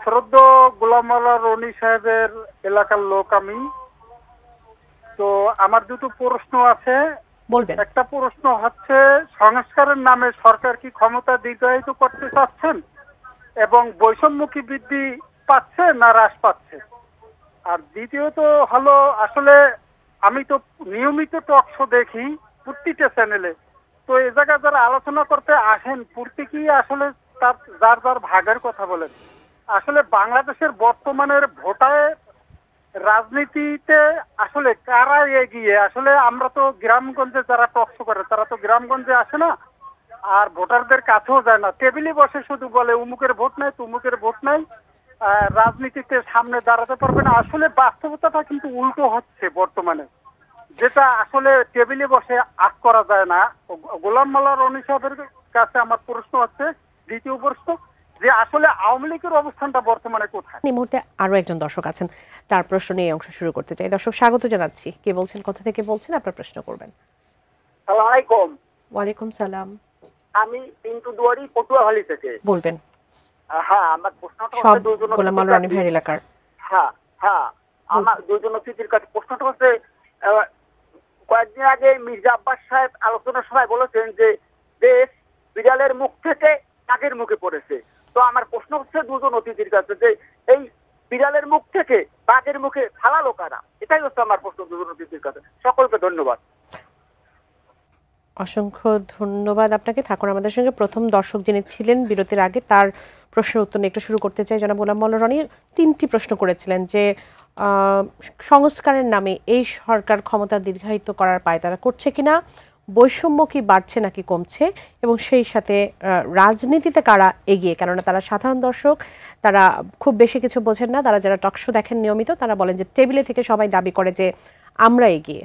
[SPEAKER 4] শ্রদ্ধেয় গোলাম মাওলা রনি সাহেবের এলাকার লোক আমি। তো আমার দুটো প্রশ্ন আছে, বলবেন। একটা প্রশ্ন হচ্ছে, সংস্কারের নামে সরকার কি ক্ষমতা দীর্ঘায়িত করতে চাচ্ছেন এবং বৈষম্যমুখী বৃদ্ধি পাচ্ছে না হ্রাস পাচ্ছে? আর দ্বিতীয়ত হলো, আসলে আমি তো নিয়মিত টক শো দেখি প্রতিটা চ্যানেলে, তো এই জায়গায় যারা আলোচনা করতে আসেন প্রত্যেকেই আসলে তার যার যার ভাগের কথা বলেন। আসলে বাংলাদেশের বর্তমানের ভোটার রাজনীতিতে আসলে কারা এগিয়ে? আসলে আমরা তো গ্রামগঞ্জে যারা টকশো করে তারা তো গ্রামগঞ্জে আসে না, আর ভোটারদের কাছেও যায় না, টেবিলে বসে শুধু বলে উমুকের ভোট নাই তুমুকের ভোট নাই, রাজনীতিতে সামনে দাঁড়াতে পারবে না। আসলে বাস্তবতাটা কিন্তু উল্টো হচ্ছে বর্তমানে, যেটা আসলে টেবিলে বসে আট করা যায় না। গোলাম মোল্লা রনি সাহেবের কাছে আমার প্রশ্ন হচ্ছে, দ্বিতীয় প্রশ্ন, যে আসলে আওয়ামী লীগের অবস্থানটা বর্তমানে কোথায়?
[SPEAKER 1] এই মুহূর্তে আরো একজন দর্শক আছেন, তার প্রশ্ন নিয়ে এই অংশ শুরু করতে চাই। দর্শক স্বাগত জানাচ্ছি, কে বলছেন, কোথা থেকে বলছেন, আপনার প্রশ্ন করবেন।
[SPEAKER 5] আসসালামু আলাইকুম।
[SPEAKER 1] ওয়ালাইকুম সালাম।
[SPEAKER 5] আমি পিন্টু দুয়ারি পটুয়াখালী থেকে
[SPEAKER 1] বলবেন।
[SPEAKER 5] হ্যাঁ, আমার প্রশ্নটা
[SPEAKER 1] সব
[SPEAKER 5] হচ্ছে দুজন
[SPEAKER 1] গোলাম মোল্লা রনি ভাইয়ের এলাকার।
[SPEAKER 5] হ্যাঁ হ্যাঁ, আমার দুজন অতিথির কাছে প্রশ্নটা হচ্ছে, কয়েকদিন আগে মির্জা আব্বাস সাহেব আলোচনার সময় বলেছেন যে দেশ বিড়ালের মুখ থেকে কাকের মুখে পড়েছে। তো আমার প্রশ্ন হচ্ছে দুজন অতিথির কাছে যে এই বিড়ালের মুখ থেকে কাকের মুখে ফালালো কারা? এটাই হচ্ছে আমার প্রশ্ন দুজন অতিথির কাছে। সকলকে ধন্যবাদ।
[SPEAKER 1] অসংখ্য ধন্যবাদ আপনাকে। থাকুন আমাদের সঙ্গে। প্রথম দর্শক যিনি ছিলেন বিরতির আগে, তার প্রশ্নের উত্তর নিয়ে একটু শুরু করতে চাই। জনাব গোলাম মোল্লা রনি 3টি প্রশ্ন করেছিলেন যে সংস্কারের নামে এই সরকার ক্ষমতা দীর্ঘায়িত করার পায়তারা করছে কিনা, বৈষম্য কি বাড়ছে নাকি কমছে, এবং সেই সাথে রাজনীতিতে কারা এগিয়ে, কেননা তারা সাধারণ দর্শক, তারা খুব বেশি কিছু বোঝেন না। তারা যারা টকশো দেখেন নিয়মিত, তারা বলেন যে টেবিলে থেকে সবাই দাবি করে যে আমরা এগিয়ে,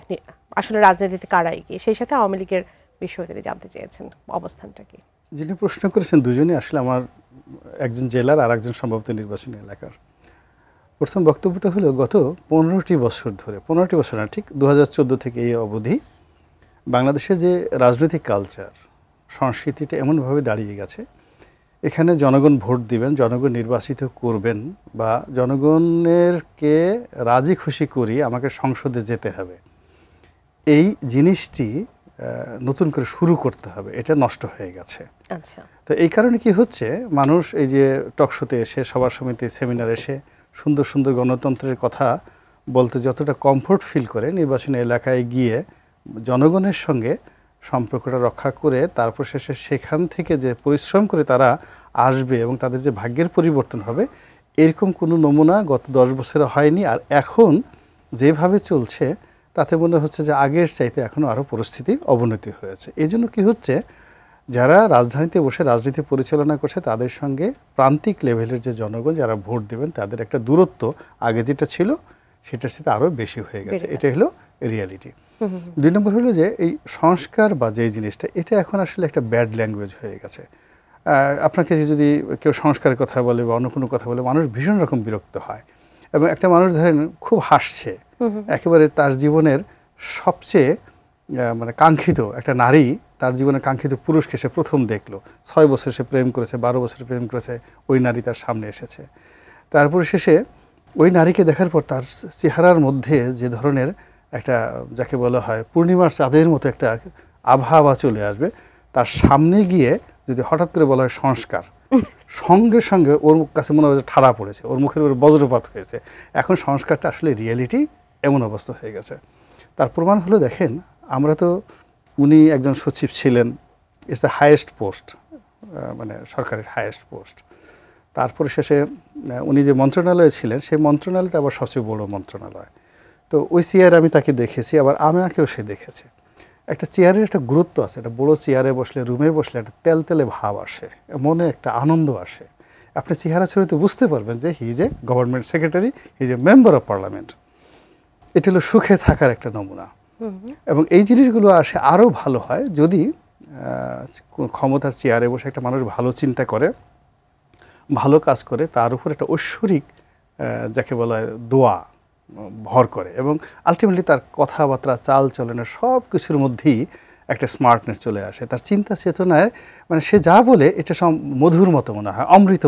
[SPEAKER 1] আসলে রাজনীতিতে কারা এগিয়ে। সেই সাথে আওয়ামী লীগের বিষয়ে তিনি জানতে চেয়েছেন অবস্থানটা কি।
[SPEAKER 3] যিনি প্রশ্ন করেছেন দুজনই আসলে আমার একজন জেলার আর একজন সম্ভবত নির্বাচনী এলাকার। প্রথম বক্তব্যটা হলো গত 15টি বছর ধরে, 15টি বছর না, ঠিক 2014 থেকে এই অবধি বাংলাদেশের যে রাজনৈতিক কালচার, সংস্কৃতিটা এমনভাবে দাঁড়িয়ে গেছে, এখানে জনগণ ভোট দিবেন, জনগণ নির্বাচিত করবেন, বা জনগণেরকে রাজি খুশি করি আমাকে সংসদে যেতে হবে, এই জিনিসটি নতুন করে শুরু করতে হবে, এটা নষ্ট হয়ে গেছে।
[SPEAKER 1] আচ্ছা,
[SPEAKER 3] তো এই কারণে কি হচ্ছে, মানুষ এই যে টকশোতে এসে, সভা সমিতি, সেমিনার এসে সুন্দর সুন্দর গণতন্ত্রের কথা বলতে যতটা কমফোর্ট ফিল করে, নির্বাচনী এলাকায় গিয়ে জনগণের সঙ্গে সম্পর্কটা রক্ষা করে তারপর শেষে সেখান থেকে যে পরিশ্রম করে তারা আসবে এবং তাদের যে ভাগ্যের পরিবর্তন হবে, এরকম কোনো নমুনা গত 10 বছরে হয়নি। আর এখন যেভাবে চলছে তাতে মনে হচ্ছে যে আগের চাইতে এখনও আরও পরিস্থিতির অবনতি হয়েছে। এই জন্য কী হচ্ছে, যারা রাজধানীতে বসে রাজনীতি পরিচালনা করছে তাদের সঙ্গে প্রান্তিক লেভেলের যে জনগণ যারা ভোট দেবেন তাদের একটা দূরত্ব আগে যেটা ছিল সেটার সাথে আরও বেশি হয়ে গেছে। এটা হলো রিয়ালিটি। 2 নম্বর হলো যে এই সংস্কার বা যে জিনিসটা, এটা এখন আসলে একটা ব্যাড ল্যাঙ্গুয়েজ হয়ে গেছে। আপনাকে যদি কেউ সংস্কারের কথা বলে বা অন্য কোনো কথা বলে, মানুষ ভীষণ রকম বিরক্ত হয়। এবং একটা মানুষ ধরেন খুব হাসছে, একেবারে তার জীবনের সবচেয়ে মানে কাঙ্ক্ষিত একটা নারী, তার জীবনের কাঙ্ক্ষিত পুরুষকে সে প্রথম দেখলো, 6 বছর সে প্রেম করেছে, 12 বছর প্রেম করেছে, ওই নারী তার সামনে এসেছে। তারপরে শেষে ওই নারীকে দেখার পর তার চেহারার মধ্যে যে ধরনের একটা, যাকে বলা হয় পূর্ণিমার চাঁদের মতো একটা আবহাওয়া চলে আসবে, তার সামনে গিয়ে যদি হঠাৎ করে বলা হয় সংস্কার, সঙ্গে সঙ্গে ওর কাছে মনে হয় ঠাড়া পড়েছে, ওর মুখের উপরে বজ্রপাত হয়েছে। এখন সংস্কারটা আসলে রিয়েলিটি এমন অবস্থা হয়ে গেছে। তার প্রমাণ হলো, দেখেন আমরা তো, উনি একজন সচিব ছিলেন, ইটস দ্য হাইয়েস্ট পোস্ট, মানে সরকারের হাইয়েস্ট পোস্ট। তারপরে শেষে উনি যে মন্ত্রণালয়ে ছিলেন, সেই মন্ত্রণালয়টা আবার সবচেয়ে বড় মন্ত্রণালয়। তো ওই চেয়ারে আমি তাকে দেখেছি, আবার আমাকেও সে দেখেছে। একটা চেয়ারের একটা গুরুত্ব আছে, একটা বড়ো চেয়ারে বসলে, রুমে বসলে একটা তেলতেলে ভাব আসে, মনে একটা আনন্দ আসে। আপনি চেহারা ছড়িতে বুঝতে পারবেন যে he is a government secretary, he is a member of parliament. এটা হলো সুখে থাকার একটা নমুনা। এবং এই জিনিসগুলো আসে আরও ভালো হয় যদি ক্ষমতার চেয়ারে বসে একটা মানুষ ভালো চিন্তা করে, ভালো কাজ করে, তার উপর একটা ঐশ্বরিক যাকে বলা হয় দোয়া ভর করে, এবং আলটিমেটলি তার কথাবার্তা, চাল চলনের সব কিছুর মধ্যেই একটা স্মার্টনেস চলে আসে। তার চিন্তা চেতনায় মানে সে যা বলে এটা সব মধুর মতো মনে হয়, অমৃত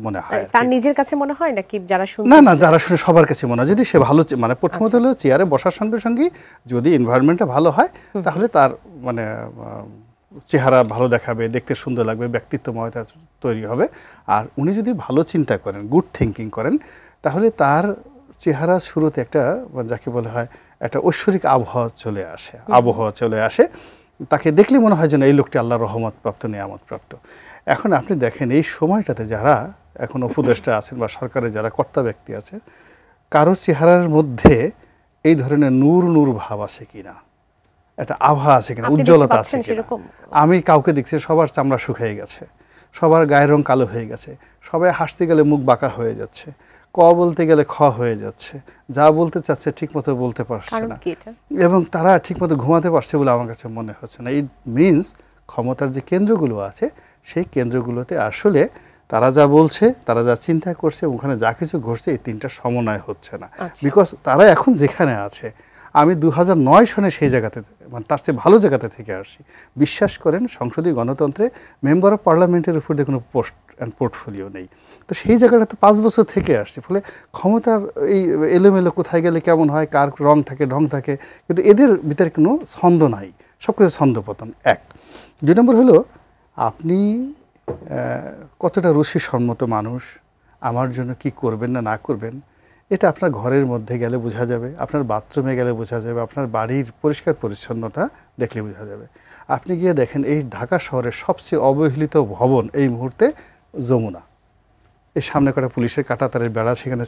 [SPEAKER 3] মনে হয়।
[SPEAKER 1] তার নিজের কাছে মনে হয় নাকি যারা শুনে?
[SPEAKER 3] না, যারা শুনে সবার কাছে মনে হয়। যদি সে ভালো, মানে প্রথমত হলো চেয়ারে বসার সঙ্গে সঙ্গে যদি এনভায়রনমেন্টটা ভালো হয়, তাহলে তার মানে চেহারা ভালো দেখাবে, দেখতে সুন্দর লাগবে, ব্যক্তিত্বময়তা তৈরি হবে। আর উনি যদি ভালো চিন্তা করেন, গুড থিঙ্কিং করেন, তাহলে তার চেহারা শুরুতে একটা যাকে বলা হয় একটা ঐশ্বরিক আবহাওয়া চলে আসে। তাকে দেখলে মনে হয় যেন এই লোকটি আল্লাহর রহমত প্রাপ্ত, নিয়ামত প্রাপ্ত। এখন আপনি দেখেন এই সময়টাতে যারা এখন উপদেষ্টা আছেন বা সরকারের যারা কর্তা ব্যক্তি আছে, কারো চেহারার মধ্যে এই ধরনের নূর নূর ভাব আছে কিনা, একটা আভা আছে কিনা, উজ্জ্বলতা আছে কিনা। আমি কাউকে দেখছি সবার চামড়া শুকিয়ে গেছে, সবার গায়ের রং কালো হয়ে গেছে, সবাই হাসতে গেলে মুখ বাঁকা হয়ে যাচ্ছে, ক বলতে গেলে খ হয়ে যাচ্ছে, যা বলতে চাচ্ছে ঠিক মতো বলতে পারছে না, এবং তারা ঠিক মতো ঘুমাতে পারছে বলে আমার কাছে মনে হচ্ছে না। ইট মিনস ক্ষমতার যে কেন্দ্রগুলো আছে সেই কেন্দ্রগুলোতে আসলে তারা যা বলছে, তারা যা চিন্তা করছে, ওখানে যা কিছু ঘটছে, এই তিনটা সমন্বয় হচ্ছে না। বিকজ তারা এখন যেখানে আছে, আমি 2009 সনে সেই জায়গাতে, মানে তার চেয়ে ভালো জায়গাতে থেকে আসছি। বিশ্বাস করেন, সংসদীয় গণতন্ত্রে মেম্বার অফ পার্লামেন্টের উপর দিয়ে কোনো পোস্ট অ্যান্ড পোর্টফোলিও নেই। তো সেই জায়গাটা তো 5 বছর থেকে আসছি, ফলে ক্ষমতার এই এলোমেলো কোথায় গেলে কেমন হয়, কার রং থাকে ঢং থাকে, কিন্তু এদের ভিতরে কোনো ছন্দ নাই, সব কিছু ছন্দপতন। 1 2 নম্বর হলো, আপনি কতটা রুচিসম্মত মানুষ, আমার জন্য কি করবেন না করবেন, এটা আপনার ঘরের মধ্যে গেলে বোঝা যাবে, আপনার বাথরুমে গেলে বোঝা যাবে, আপনার বাড়ির পরিষ্কার পরিচ্ছন্নতা দেখলে বোঝা যাবে। আপনি গিয়ে দেখেন, এই ঢাকা শহরের সবচেয়ে অবহেলিত ভবন এই মুহূর্তে যমুনা। এই সামনে কটা পুলিশের কাঁটাতারের বেড়া সেখানে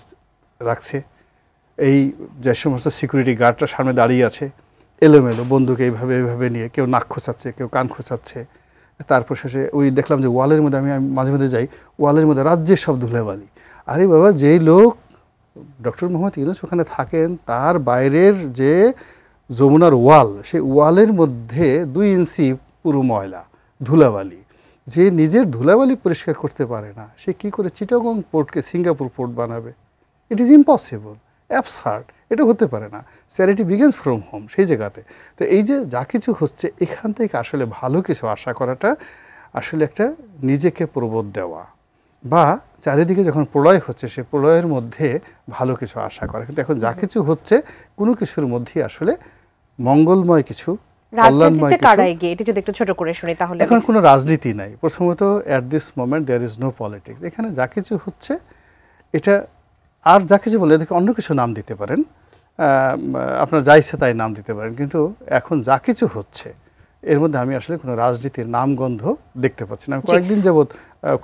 [SPEAKER 3] রাখছে, এই যে সমস্ত সিকিউরিটি গার্ডরা সামনে দাঁড়িয়ে আছে এলোমেলো বন্দুক এইভাবে নিয়ে, কেউ নাক খোঁচাচ্ছে, কেউ কান খোঁচাচ্ছে। তারপর শেষে ওই দেখলাম যে ওয়ালের মধ্যে, আমি মাঝে মাঝে যাই, ওয়ালের মধ্যে রাজ্যের সব ধুলাবালি। আরে বাবা, যেই লোক ডক্টর মোহাম্মদ ইউনূস ওখানে থাকেন, তার বাইরের যে যমুনার ওয়াল, সেই ওয়ালের মধ্যে 2 ইঞ্চি পুরো ময়লা ধুলাবালি। যে নিজের ধুলাবালি পরিষ্কার করতে পারে না, সে কি করে চিটাগং পোর্টকে সিঙ্গাপুর পোর্ট বানাবে? ইট ইজ ইম্পসিবল, অ্যাবসার্ড, এটা হতে পারে না। চ্যারিটি বিগিনস ফ্রম হোম, সেই জায়গাতে। তো এই যে যা কিছু হচ্ছে, এখান থেকে আসলে ভালো কিছু আশা করাটা আসলে একটা নিজেকে প্রবোধ দেওয়া, বা চারিদিকে যখন প্রলয় হচ্ছে, সে প্রলয়ের মধ্যে ভালো কিছু আশা করা। কিন্তু এখন যা কিছু হচ্ছে, কোনো কিছুর মধ্যেই আসলে মঙ্গলময় কিছু, কল্যাণময় কিছু, এখন কোনো রাজনীতি নাই। প্রথমত, at this moment there is no politics. এখানে যা কিছু হচ্ছে, এটা আর যা কিছু বলে এদেরকে অন্য কিছু নাম দিতে পারেন, আপনার যা ইচ্ছে তাই নাম দিতে পারেন, কিন্তু এখন যা কিছু হচ্ছে এর মধ্যে আমি আসলে কোনো রাজনীতির নামগন্ধ দেখতে পাচ্ছি না। আমি কয়েকদিন যাবৎ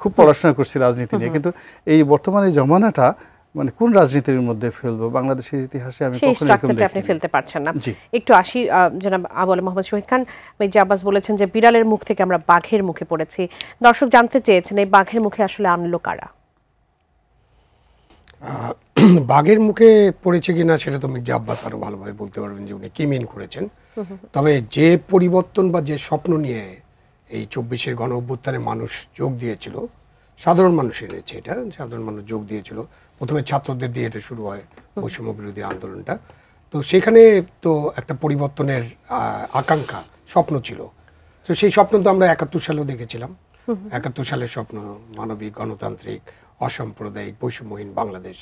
[SPEAKER 3] খুব পড়াশোনা করছি রাজনীতি নিয়ে, কিন্তু এই বর্তমানে জমানাটা মানে কোন রাজনীতির মধ্যে ফেলবো বাংলাদেশের ইতিহাসে আমি কখনো এরকম দেখিনি।
[SPEAKER 1] আপনি ফেলতে পারছেন না। একটু আসি জনাব আবুল মোহাম্মদ শহীদ খান, মির্জা আব্বাস বলেছেন যে বিড়ালের মুখ থেকে আমরা বাঘের মুখে পড়েছি। দর্শক জানতে চেয়েছেন, এই বাঘের মুখে আসলে আনলো কারা?
[SPEAKER 2] বাঘের মুখে পড়েছে কিনা সেটা তো মির্জা আব্বাস আরো ভালোভাবে বলতে পারবেন যে উনি কি মিন করেছেন। তবে যে পরিবর্তন বা যে স্বপ্ন নিয়ে এই 24-এর গণ অভ্যুত্থানে মানুষ যোগ দিয়েছিল, সাধারণ মানুষ এনেছে, এটা সাধারণ মানুষ যোগ দিয়েছিল। প্রথমে ছাত্রদের দিয়ে এটা শুরু হয় বৈষম্য বিরোধী আন্দোলনটা। তো সেখানে তো একটা পরিবর্তনের আকাঙ্ক্ষা, স্বপ্ন ছিল। তো সেই স্বপ্ন তো আমরা 71 সালেও দেখেছিলাম। 71 সালের স্বপ্ন, মানবিক, গণতান্ত্রিক, অসাম্প্রদায়িক, বৈষম্যহীন বাংলাদেশ।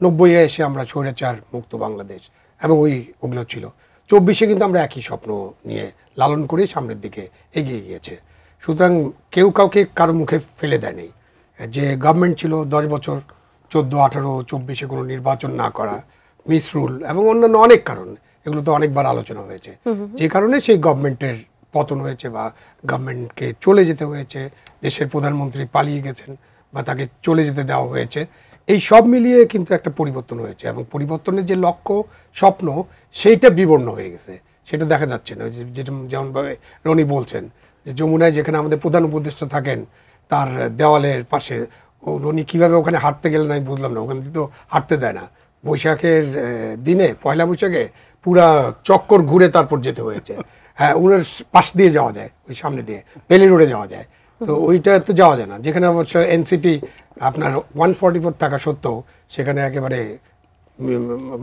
[SPEAKER 2] 90-এ এসে আমরা স্বৈরাচার মুক্ত বাংলাদেশ, এবং ওগুলো ছিল। 24-এ কিন্তু আমরা একই স্বপ্ন নিয়ে লালন করে সামনের দিকে এগিয়ে গিয়েছে। সুতরাং কেউ কাউকে কারো মুখে ফেলে দেয়নি। যে গভর্নমেন্ট ছিল 10 বছর, 14, 18, 24-এ কোনো নির্বাচন না করা, মিসরুল এবং অন্যান্য অনেক কারণ, এগুলো তো অনেকবার আলোচনা হয়েছে, যে কারণে সেই গভর্নমেন্টের পতন হয়েছে বা গভর্নমেন্টকে চলে যেতে হয়েছে, দেশের প্রধানমন্ত্রী পালিয়ে গেছেন বা তাকে চলে যেতে দেওয়া হয়েছে। এই সব মিলিয়ে কিন্তু একটা পরিবর্তন হয়েছে, এবং পরিবর্তনের যে লক্ষ্য, স্বপ্ন, সেইটা বিবর্ণ হয়ে গেছে, সেটা দেখা যাচ্ছে না। যেমনভাবে রনি বলছেন যে যমুনায় যেখানে আমাদের প্রধান উপদেষ্টা থাকেন, তার দেওয়ালের পাশে, রনি কীভাবে ওখানে হাঁটতে গেলেন আমি বুঝলাম না, ওখানে তো হাঁটতে দেয় না। বৈশাখের দিনে, পয়লা বৈশাখে পুরা চক্কর ঘুরে তারপর যেতে হয়েছে। হ্যাঁ, উনার পাশ দিয়ে যাওয়া যায়, ওই সামনে দিয়ে পেলি রোডে যাওয়া যায়, তো ওইটা তো যাওয়া যায় না। যেখানে অবশ্য এনসিপি আপনার 144 থাকা সত্ত্বেও সেখানে একেবারে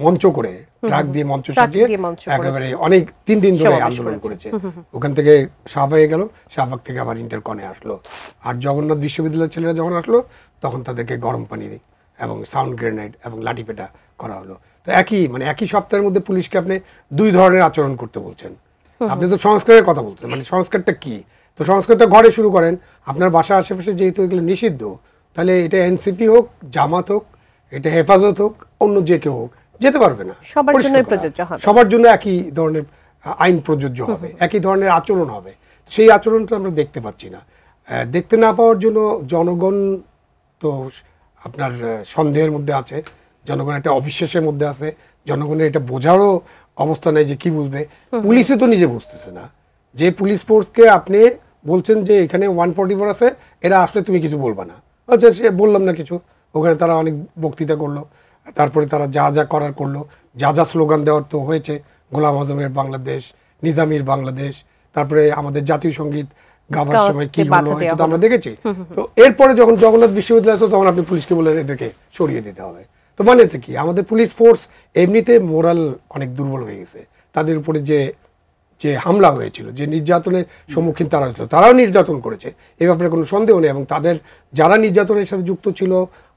[SPEAKER 2] মঞ্চ করে, ট্রাক দিয়ে মঞ্চ সাজিয়ে একেবারে অনেক 3 দিন ধরে আন্দোলন করেছে। ওখান থেকে শাহবাগে গেল, শাহবাগ থেকে আবার ইন্টারকনে আসলো। আর জগন্নাথ বিশ্ববিদ্যালয়ের ছেলেরা যখন আসলো, তখন তাদেরকে গরম পানি এবং সাউন্ড গ্রেনেড এবং লাঠিপেটা করা হলো। তো একই সপ্তাহের মধ্যে পুলিশকে আপনি 2 ধরনের আচরণ করতে বলছেন। আপনি তো সংস্কারের কথা বলছেন, মানে সংস্কারটা কি? তো সংস্কারটা ঘরে শুরু করেন। আপনার বাসার আশেপাশে যেহেতু এগুলো নিষিদ্ধ, তাহলে এটা এনসিপি হোক, জামাত হোক, এটা হেফাজত হোক, অন্য যে কেউ হোক, যেতে পারবে না। সবার জন্য একই ধরনের আইন প্রযোজ্য হবে, একই ধরনের আচরণ হবে। সেই আচরণটা আমরা দেখতে পাচ্ছি না। দেখতে না পাওয়ার জন্য জনগণ তো আপনার সন্দেহের মধ্যে আছে, জনগণ একটা অবিশ্বাসের মধ্যে আছে, জনগণের এটা বোঝারও অবস্থা নেই যে কি বুঝবে। পুলিশে তো নিজে বুঝতেছে না যে পুলিশ ফোর্সকে আপনি বলছেন যে এখানে 144 আছে, এরা আসলে তুমি কিছু বলবা না, আচ্ছা সে বললাম না কিছু। ওখানে তারা অনেক বক্তৃতা করলো, তারপরে তারা যা যা করার করলো, যা যা স্লোগান দেওয়ার তো হয়েছে, গোলাম আজমের বাংলাদেশ, নিজামীর বাংলাদেশ, তারপরে আমাদের জাতীয় সঙ্গীত গাওয়ার সময় কি হলো এটা তো আমরা দেখেছি। তো এরপরে যখন জগন্নাথ বিশ্ববিদ্যালয় আসলো তখন আপনি পুলিশকে বলে এদেরকে সরিয়ে দিতে হবে। তো মানে কি আমাদের পুলিশ ফোর্স এমনিতে মোরাল অনেক দুর্বল হয়ে গেছে। তাদের উপরে যে যে হামলা হয়েছিল, যে নির্যাতনের সম্মুখীন তারা হয়েছিল, তারাও নির্যাতন করেছে, এ ব্যাপারে কোনো সন্দেহ নেই। এবং তাদের যারা নির্যাতনের সাথে যুক্ত ছিল,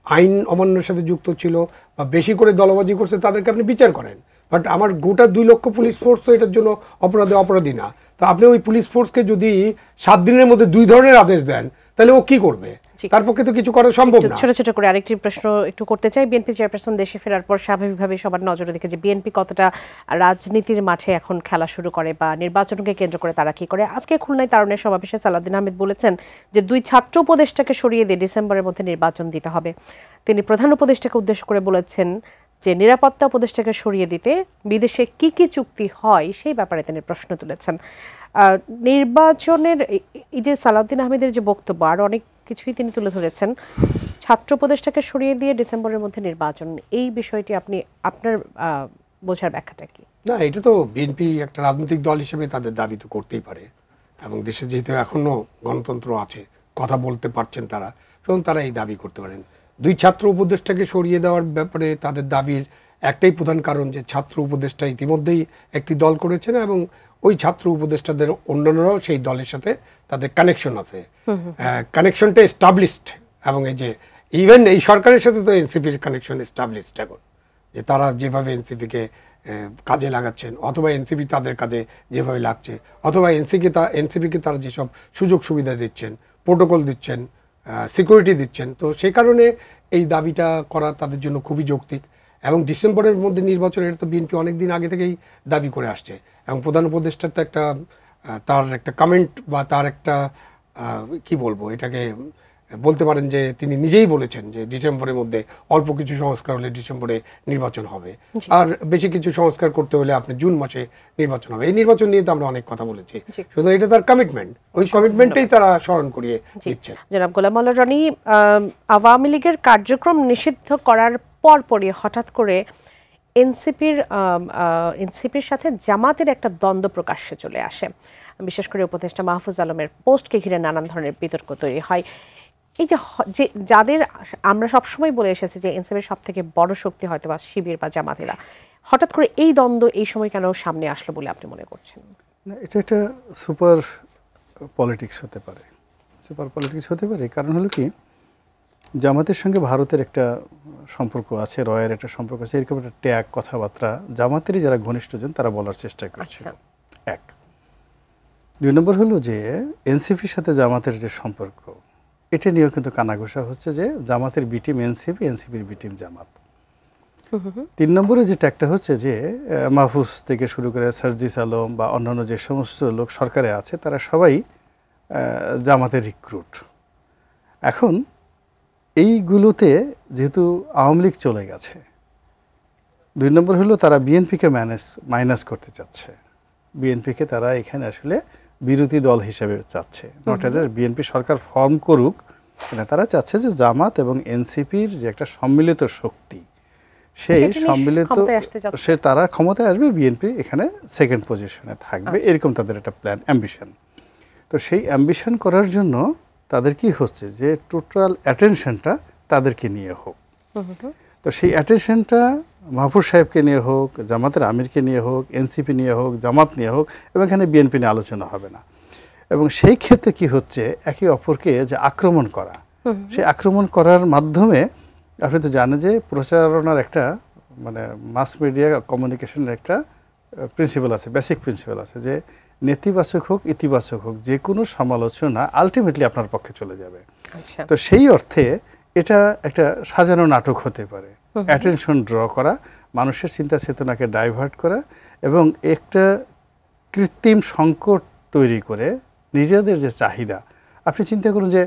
[SPEAKER 2] আইন অমান্যের সাথে যুক্ত ছিল বা বেশি করে দলবাজি করছে, তাদেরকে আপনি বিচার করেন। বাট আমার গোটা 2 লক্ষ পুলিশ ফোর্স তো এটার জন্য অপরাধী না। তো আপনি ওই পুলিশ ফোর্সকে যদি 7 দিনের মধ্যে 2 ধরনের আদেশ দেন, তাহলে ও কি করবে? তার পক্ষে তো কিছু করা সম্ভব না।
[SPEAKER 1] ছোট ছোট করে আরেকটি প্রশ্ন একটু করতে চাই। বিএনপি চেয়ারপারসন দেশে ফেরার পর স্বাভাবিকভাবে সবার নজরে দেখে যে বিএনপি কতটা রাজনীতির মাঠে এখন খেলা শুরু করে বা নির্বাচনকে কেন্দ্র করে তারা কি করে। আজকে খুলনায় তারুণের সমাবেশে সালাউদ্দিন আহমেদ বলেছেন যে 2 ছাত্র উপদেষ্টাকে সরিয়ে দিয়ে ডিসেম্বরের মধ্যে নির্বাচন দিতে হবে। তিনি প্রধান উপদেষ্টাকে উদ্দেশ্য করে বলেছেন যে নিরাপত্তা উপদেষ্টাকে সরিয়ে দিতে বিদেশে কি কি চুক্তি হয় সেই ব্যাপারে তিনি প্রশ্ন তুলেছেন। নির্বাচনের এই যে সালাউদ্দিন আহমেদের যে বক্তব্য, আর অনেক কিছুই তিনি তুলে ধরেছেন, ছাত্র উপদেষ্টাকে সরিয়ে দিয়ে ডিসেম্বরের মধ্যে নির্বাচন, এই বিষয়টি আপনি আপনার বোঝার ব্যাখ্যাটা কি?
[SPEAKER 2] না, এটা তো বিএনপি একটা রাজনৈতিক দল হিসেবে তাদের দাবি তো করতেই পারে, এবং দেশে যেহেতু এখনো গণতন্ত্র আছে, কথা বলতে পারছেন তারা, সুতরাং তারা এই দাবি করতে পারেন। 2 ছাত্র উপদেষ্টাকে সরিয়ে দেওয়ার ব্যাপারে তাদের দাবির একটাই প্রধান কারণ যে ছাত্র উপদেষ্টা ইতিমধ্যেই একটি দল করেছেন এবং ওই ছাত্র উপদেষ্টাদের অন্যান্যরাও সেই দলের সাথে তাদের কানেকশন আছে, কানেকশনটা এস্টাবলিশড। এবং এই যে ইভেন এই সরকারের সাথে তো এনসিপির কানেকশন এস্টাবলিশড এখন, যে তারা যেভাবে এনসিপিকে কাজে লাগাচ্ছেন, অথবা এনসিপি তাদের কাজে যেভাবে লাগছে, অথবা এনসিপিকে তারা যেসব সুযোগ সুবিধা দিচ্ছেন, প্রোটোকল দিচ্ছেন, সিকিউরিটি দিচ্ছেন, তো সেই কারণে এই দাবিটা করা তাদের জন্য খুবই যৌক্তিক। এবং ডিসেম্বরের মধ্যে নির্বাচনের তো বিএনপি অনেক দিন আগে থেকেই দাবি করে আসছে, এবং প্রধান উপদেষ্টার তো একটা তার একটা কমেন্ট বা তার একটা কি বলবো, এটাকে বলতে পারেন যে তিনি নিজেই বলেছেন যে ডিসেম্বরের মধ্যে অল্প কিছু সংস্কার হলে ডিসেম্বরে নির্বাচন হবে, আর বেশি কিছু সংস্কার করতে হলে আপনি জুন মাসে নির্বাচন হবে। এই নির্বাচন নিয়ে তো আমরা অনেক কথা বলেছি, শুধু এটা তার কমিটমেন্ট, ওই কমিটমেন্টটাই তারা স্মরণ করিয়ে দিচ্ছেন।
[SPEAKER 1] জনাব গোলাম মাওলা রনি, আওয়ামী লীগের কার্যক্রম নিষিদ্ধ করার পরপরই হঠাৎ করে এনসিপির সাথে জামাতের একটা দ্বন্দ্ব প্রকাশ্যে চলে আসে। বিশেষ করে উপদেষ্টা মাহফুজ আলমের পোস্টকে ঘিরে নানান ধরনের বিতর্ক তৈরি হয়। এই যে যাদের আমরা সবসময় বলে এসেছি যে এনসিপির সব থেকে বড় শক্তি হয়তো বা শিবির বা জামাতেরা, হঠাৎ করে এই দ্বন্দ্ব এই সময় কেন সামনে আসলো বলে আপনি মনে করছেন?
[SPEAKER 3] না, এটা একটা সুপার পলিটিক্স হতে পারে, সুপার পলিটিক্স হতে পারে। কারণ হলো কি, জামাতের সঙ্গে ভারতের একটা সম্পর্ক আছে, রয়ের একটা সম্পর্ক আছে, এরকম একটা ট্যাগ কথাবার্তা জামাতেরই যারা ঘনিষ্ঠজন তারা বলার চেষ্টা করছিল। 1 2 নম্বর হলো যে এনসিপির সাথে জামাতের যে সম্পর্ক, এটা নিয়েও কিন্তু কানাঘোষা হচ্ছে যে জামাতের বি টিম এনসিপি, এনসিপির বি টিম জামাত। 3 নম্বরে যে ট্যাগটা হচ্ছে যে মাহফুজ থেকে শুরু করে সার্জিস আলম বা অন্যান্য যে সমস্ত লোক সরকারে আছে তারা সবাই জামাতের রিক্রুট। এখন এইগুলোতে যেহেতু আওয়ামী লীগ চলে গেছে, 2 নম্বর হলো তারা বিএনপিকে মাইনাস করতে চাচ্ছে, বিএনপিকে তারা এখানে আসলে বিরোধী দল হিসেবে চাচ্ছে, not age BNP Sarkar form করুক, তারা চাচ্ছে যে জামাত এবং এনসিপির যে একটা সম্মিলিত শক্তি, সেই সম্মিলিত সে তারা ক্ষমতায় আসবে, বিএনপি এখানে সেকেন্ড পজিশনে থাকবে, এরকম তাদের একটা প্ল্যান, অ্যাম্বিশন। তো সেই অ্যাম্বিশন করার জন্য তাদের কি হচ্ছে যে টোটাল অ্যাটেনশনটা তাদেরকে নিয়ে হোক। তো সেই অ্যাটেনশনটা মাহফুজ সাহেবকে নিয়ে হোক, জামাতের আমিরকে নিয়ে হোক, এনসিপি নিয়ে হোক, জামাত নিয়ে হোক, এবং এখানে বিএনপি নিয়ে আলোচনা হবে না। এবং সেই ক্ষেত্রে কি হচ্ছে, একে অপরকে যে আক্রমণ করা, সেই আক্রমণ করার মাধ্যমে আপনি তো জানেন যে প্রচারণার একটা মানে মাস মিডিয়া কমিউনিকেশনের একটা প্রিন্সিপাল আছে, বেসিক প্রিন্সিপাল আছে, যে নেতিবাচক হোক ইতিবাচক হোক যে কোনো সমালোচনা আলটিমেটলি আপনার পক্ষে চলে যাবে। তো সেই অর্থে এটা একটা সাজানো নাটক হতে পারে, অ্যাটেনশন ড্র করা, মানুষের চিন্তা চেতনাকে ডাইভার্ট করা, এবং একটা কৃত্রিম সংকট তৈরি করে নিজেদের যে চাহিদা। আপনি চিন্তা করুন যে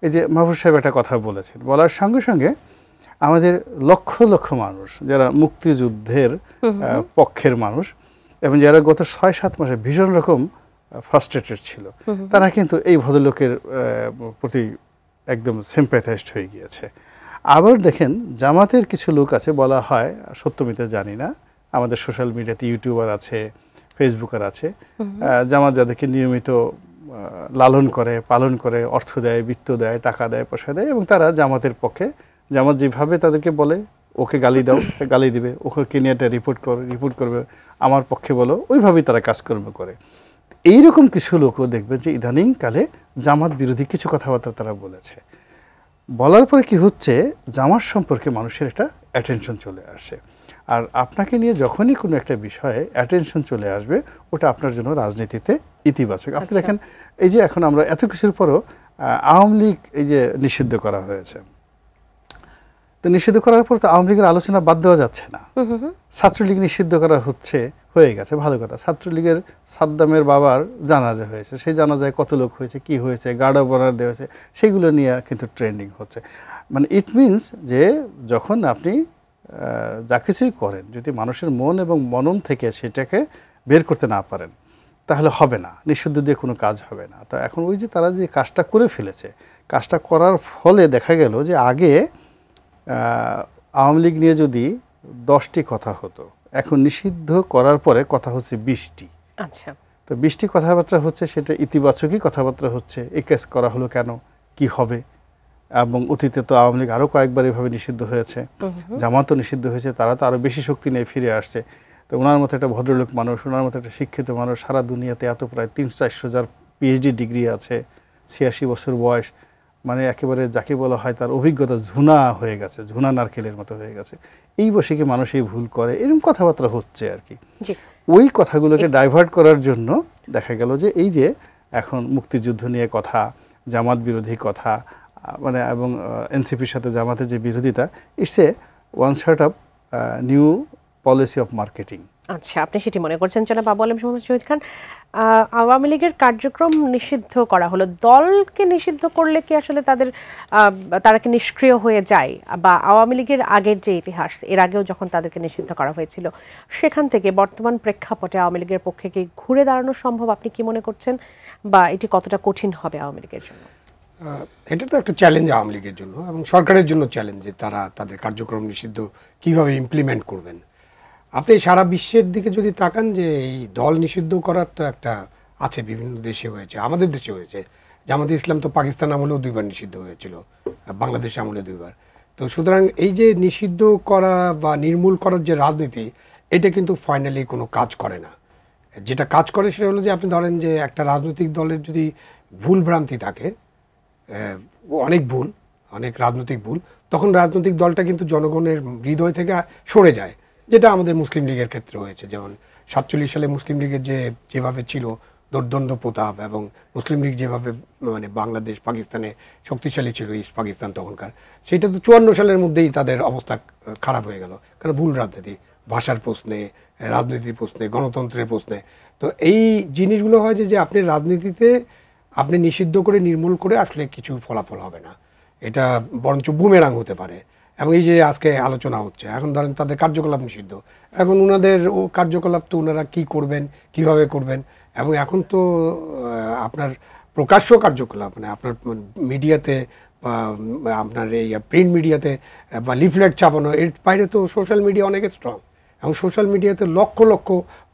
[SPEAKER 3] এই যে মাহফুজ সাহেব একটা কথা বলেছেন, বলার সঙ্গে সঙ্গে আমাদের লক্ষ লক্ষ মানুষ যারা মুক্তিযুদ্ধের পক্ষের মানুষ এবং যারা গত 6-7 মাসে ভীষণ রকম ফ্রাস্ট্রেটেড ছিল, তারা কিন্তু এই ভদ্রলোকের প্রতি একদম সিম্প্যাথাইজড হয়ে গিয়েছে। আবার দেখেন জামাতের কিছু লোক আছে, বলা হয় সত্যমিতে জানি না, আমাদের সোশ্যাল মিডিয়াতে ইউটিউবার আছে, ফেসবুকার আছে, জামাত যাদেরকে নিয়মিত লালন করে, পালন করে, অর্থ দেয়, বিত্ত দেয়, টাকা দেয়, পয়সা দেয়, এবং তারা জামাতের পক্ষে, জামাত যেভাবে তাদেরকে বলে ওকে গালি দাও, গালি দিবে, ওকে নিয়ে একটা রিপোর্ট করবে, আমার পক্ষে বলো, ওইভাবেই তারা কাজকর্ম করে। এইরকম কিছু লোকও দেখবেন যে ইদানিংকালে জামাত বিরোধী কিছু কথাবার্তা তারা বলেছে। বলার পরে কি হচ্ছে, জামাত সম্পর্কে মানুষের একটা অ্যাটেনশন চলে আসে। আর আপনাকে নিয়ে যখনই কোনো একটা বিষয়ে অ্যাটেনশন চলে আসবে, ওটা আপনার জন্য রাজনীতিতে ইতিবাচক। আপনি দেখেন এই যে এখন আমরা এত কিছুর পরও আওয়ামী লীগ এই যে নিষিদ্ধ করা হয়েছে, তো নিষিদ্ধ করার পর তো আওয়ামী লীগের আলোচনা বাদ দেওয়া যাচ্ছে না। ছাত্রলীগ নিষিদ্ধ করা হয়ে গেছে, ভালো কথা। ছাত্রলীগের সাদ্দামের বাবার জানাজা হয়েছে, সেই জানাজায় কত লোক হয়েছে, কি হয়েছে, গার্ড অফ অনার দেওয়া হয়েছে, সেগুলো নিয়ে কিন্তু ট্রেন্ডিং হচ্ছে। মানে ইট মিনস যে যখন আপনি যা কিছুই করেন, যদি মানুষের মন এবং মনন থেকে সেটাকে বের করতে না পারেন, তাহলে হবে না, নিষিদ্ধ দিয়ে কোনো কাজ হবে না। তো এখন ওই যে তারা যে কাজটা করে ফেলেছে, কাজটা করার ফলে দেখা গেল যে আগে আওয়ামী লীগ নিয়ে যদি 10টি কথা হতো, এখন নিষিদ্ধ করার পরে কথা হচ্ছে 20টি।
[SPEAKER 1] আচ্ছা,
[SPEAKER 3] তো 20টি কথাবার্তা হচ্ছে, সেটা ইতিবাচকই কথাবার্তা হচ্ছে। এই কেস করা হলো কেন, কি হবে, এবং অতীতে তো আওয়ামী লীগ আরও কয়েকবার এভাবে নিষিদ্ধ হয়েছে, জামাতও নিষিদ্ধ হয়েছে, তারা তো আরও বেশি শক্তি নিয়ে ফিরে আসছে। তো ওনার মতো একটা ভদ্রলোক মানুষ, ওনার মতো একটা শিক্ষিত মানুষ, সারা দুনিয়াতে এত প্রায় 300-400 যার পিএইচডি ডিগ্রি আছে, 86 বছর বয়স, মানে একেবারে যাকে বলা হয় তার অভিজ্ঞতা ঝুনা হয়ে গেছে, ঝুনা নারকেলের মতো হয়ে গেছে। এই বসে কি মানুষ এই ভুল করে, এরকম কথাবার্তা হচ্ছে আর কি। ওই কথাগুলোকে ডাইভার্ট করার জন্য দেখা গেল যে এই যে এখন মুক্তিযুদ্ধ নিয়ে কথা, জামাত বিরোধী কথা, মানে এবং এনসিপির সাথে জামাতের যে বিরোধিতা, it's a one sort of new policy of marketing.
[SPEAKER 1] আচ্ছা, আপনি সেটি মনে করছেন জনাব আবু আলম মোহাম্মদ শহীদ খান। আওয়ামী লীগের কার্যক্রম নিষিদ্ধ করা হলো, দলকে নিষিদ্ধ করলে কি আসলে তারা কি নিষ্ক্রিয় হয়ে যায়, বা আওয়ামী লীগের আগের যে ইতিহাস, এর আগেও যখন তাদেরকে নিষিদ্ধ করা হয়েছিল, সেখান থেকে বর্তমান প্রেক্ষাপটে আওয়ামী লীগের পক্ষে কি ঘুরে দাঁড়ানো সম্ভব, আপনি কি মনে করছেন, বা এটি কতটা কঠিন হবে আওয়ামী লীগের জন্য?
[SPEAKER 2] এটা তো একটা চ্যালেঞ্জ আওয়ামী লীগের জন্য এবং সরকারের জন্য চ্যালেঞ্জ, যে তারা তাদের কার্যক্রম নিষিদ্ধ কিভাবে ইমপ্লিমেন্ট করবেন। আপনি সারা বিশ্বের দিকে যদি তাকান, যে এই দল নিষিদ্ধ করার তো একটা আছে, বিভিন্ন দেশে হয়েছে, আমাদের দেশে হয়েছে। জামাতে ইসলাম তো পাকিস্তান আমলেও 2বার নিষিদ্ধ হয়েছিল, বাংলাদেশ আমলে 2বার। তো সুতরাং এই যে নিষিদ্ধ করা বা নির্মূল করার যে রাজনীতি, এটা কিন্তু ফাইনালি কোনো কাজ করে না। যেটা কাজ করে সেটা হলো যে আপনি ধরেন যে একটা রাজনৈতিক দলের যদি ভুল ভ্রান্তি থাকে, অনেক রাজনৈতিক ভুল, তখন রাজনৈতিক দলটা কিন্তু জনগণের হৃদয় থেকে সরে যায়, যেটা আমাদের মুসলিম লীগের ক্ষেত্রে হয়েছে। যেমন 47 সালে মুসলিম লীগের যেভাবে ছিল দুর্দ্বন্দ্ব প্রতাপ, এবং মুসলিম লীগ যেভাবে মানে বাংলাদেশ পাকিস্তানে শক্তিশালী ছিল, ইস্ট পাকিস্তান তখনকার, সেটা তো 54 সালের মধ্যেই তাদের অবস্থা খারাপ হয়ে গেল, কারণ ভুল রাজনীতি, ভাষার প্রশ্নে, রাজনীতির প্রশ্নে, গণতন্ত্রের প্রশ্নে। তো এই জিনিসগুলো হয় যে আপনি রাজনীতিতে আপনি নিষিদ্ধ করে নির্মূল করে আসলে কিছু ফলাফল হবে না, এটা বরঞ্চ বুমেরাং হতে পারে। এবং এই যে আজকে আলোচনা হচ্ছে, এখন ধরেন তাদের কার্যকলাপ নিষিদ্ধ, এখন ওনাদের কার্যকলাপ তো ওনারা কী করবেন, কিভাবে করবেন, এবং এখন তো আপনার প্রকাশ্য কার্যকলাপ, মানে আপনার মিডিয়াতে বা আপনার এই প্রিন্ট মিডিয়াতে বা লিফলেট ছাপানো, এর বাইরে তো সোশ্যাল মিডিয়া অনেক স্ট্রং, এবং সোশ্যাল মিডিয়াতে লক্ষ লক্ষ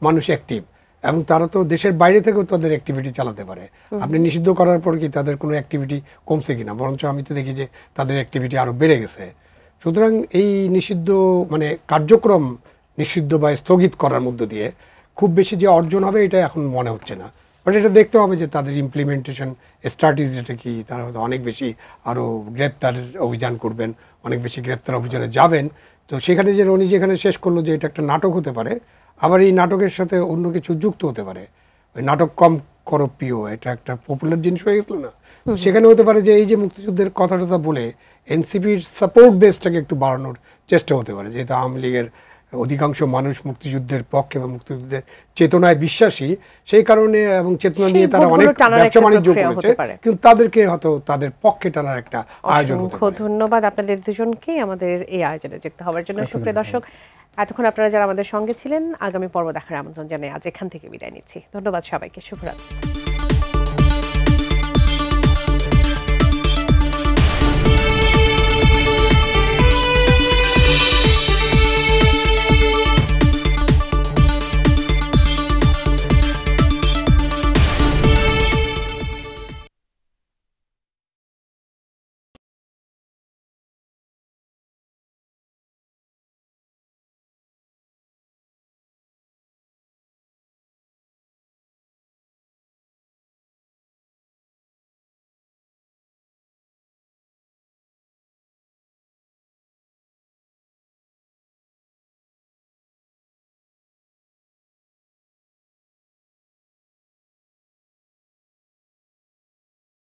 [SPEAKER 2] মানুষ অ্যাক্টিভ, এবং তারা তো দেশের বাইরে থেকেও তাদের অ্যাক্টিভিটি চালাতে পারে। আপনি নিষিদ্ধ করার পর কি তাদের কোনো অ্যাক্টিভিটি কমছে কিনা, বরঞ্চ আমি তো দেখি যে তাদের অ্যাক্টিভিটি আরও বেড়ে গেছে। সুতরাং এই নিষিদ্ধ মানে কার্যক্রম নিষিদ্ধ বা স্থগিত করার মধ্য দিয়ে খুব বেশি যে অর্জন হবে এটা এখন মনে হচ্ছে না। বাট এটা দেখতে হবে যে তাদের ইমপ্লিমেন্টেশন স্ট্র্যাটেজিটা কি, তারা হয়তো অনেক বেশি আরও গ্রেপ্তারের অভিযান করবেন, অনেক বেশি গ্রেপ্তার অভিযানে যাবেন। তো সেখানে যে রনি যেখানে শেষ করলো যে এটা একটা নাটক হতে পারে, আবার এই নাটকের সাথে অন্য কিছু যুক্ত হতে পারে। ওই নাটক কম করো প্রিয়, এটা একটা পপুলার জিনিস হয়ে গেছিল না, সেখানে হতে পারে যে এই যে মুক্তিযুদ্ধের কথাটা বলে এনসিপির সাপোর্ট বেসটাকে একটু বাড়ানোর চেষ্টা হতে পারে, যেহেতু আওয়ামী লীগের অধিকাংশ মানুষ মুক্তিযুদ্ধের পক্ষে এবং মুক্তিযুদ্ধের চেতনায় বিশ্বাসী, সেই কারণে এবং চেতনা নিয়ে তারা অনেক ব্যবসা বাণিজ্য করেছে, কিন্তু তাদেরকে হয়তো তাদের পক্ষে টানার একটা আয়োজন হতে পারে।
[SPEAKER 1] ধন্যবাদ আপনাদের দুজনকে আমাদের এই আয়োজনে যুক্ত হওয়ার জন্য। সুপ্রিয় দর্শক, এতক্ষণ আপনারা যারা আমাদের সঙ্গে ছিলেন, আগামী পর্ব দেখার আমন্ত্রণ জানাই আজ এখান থেকে বিদায় নিচ্ছি। ধন্যবাদ সবাইকে, শুভরাত্রি।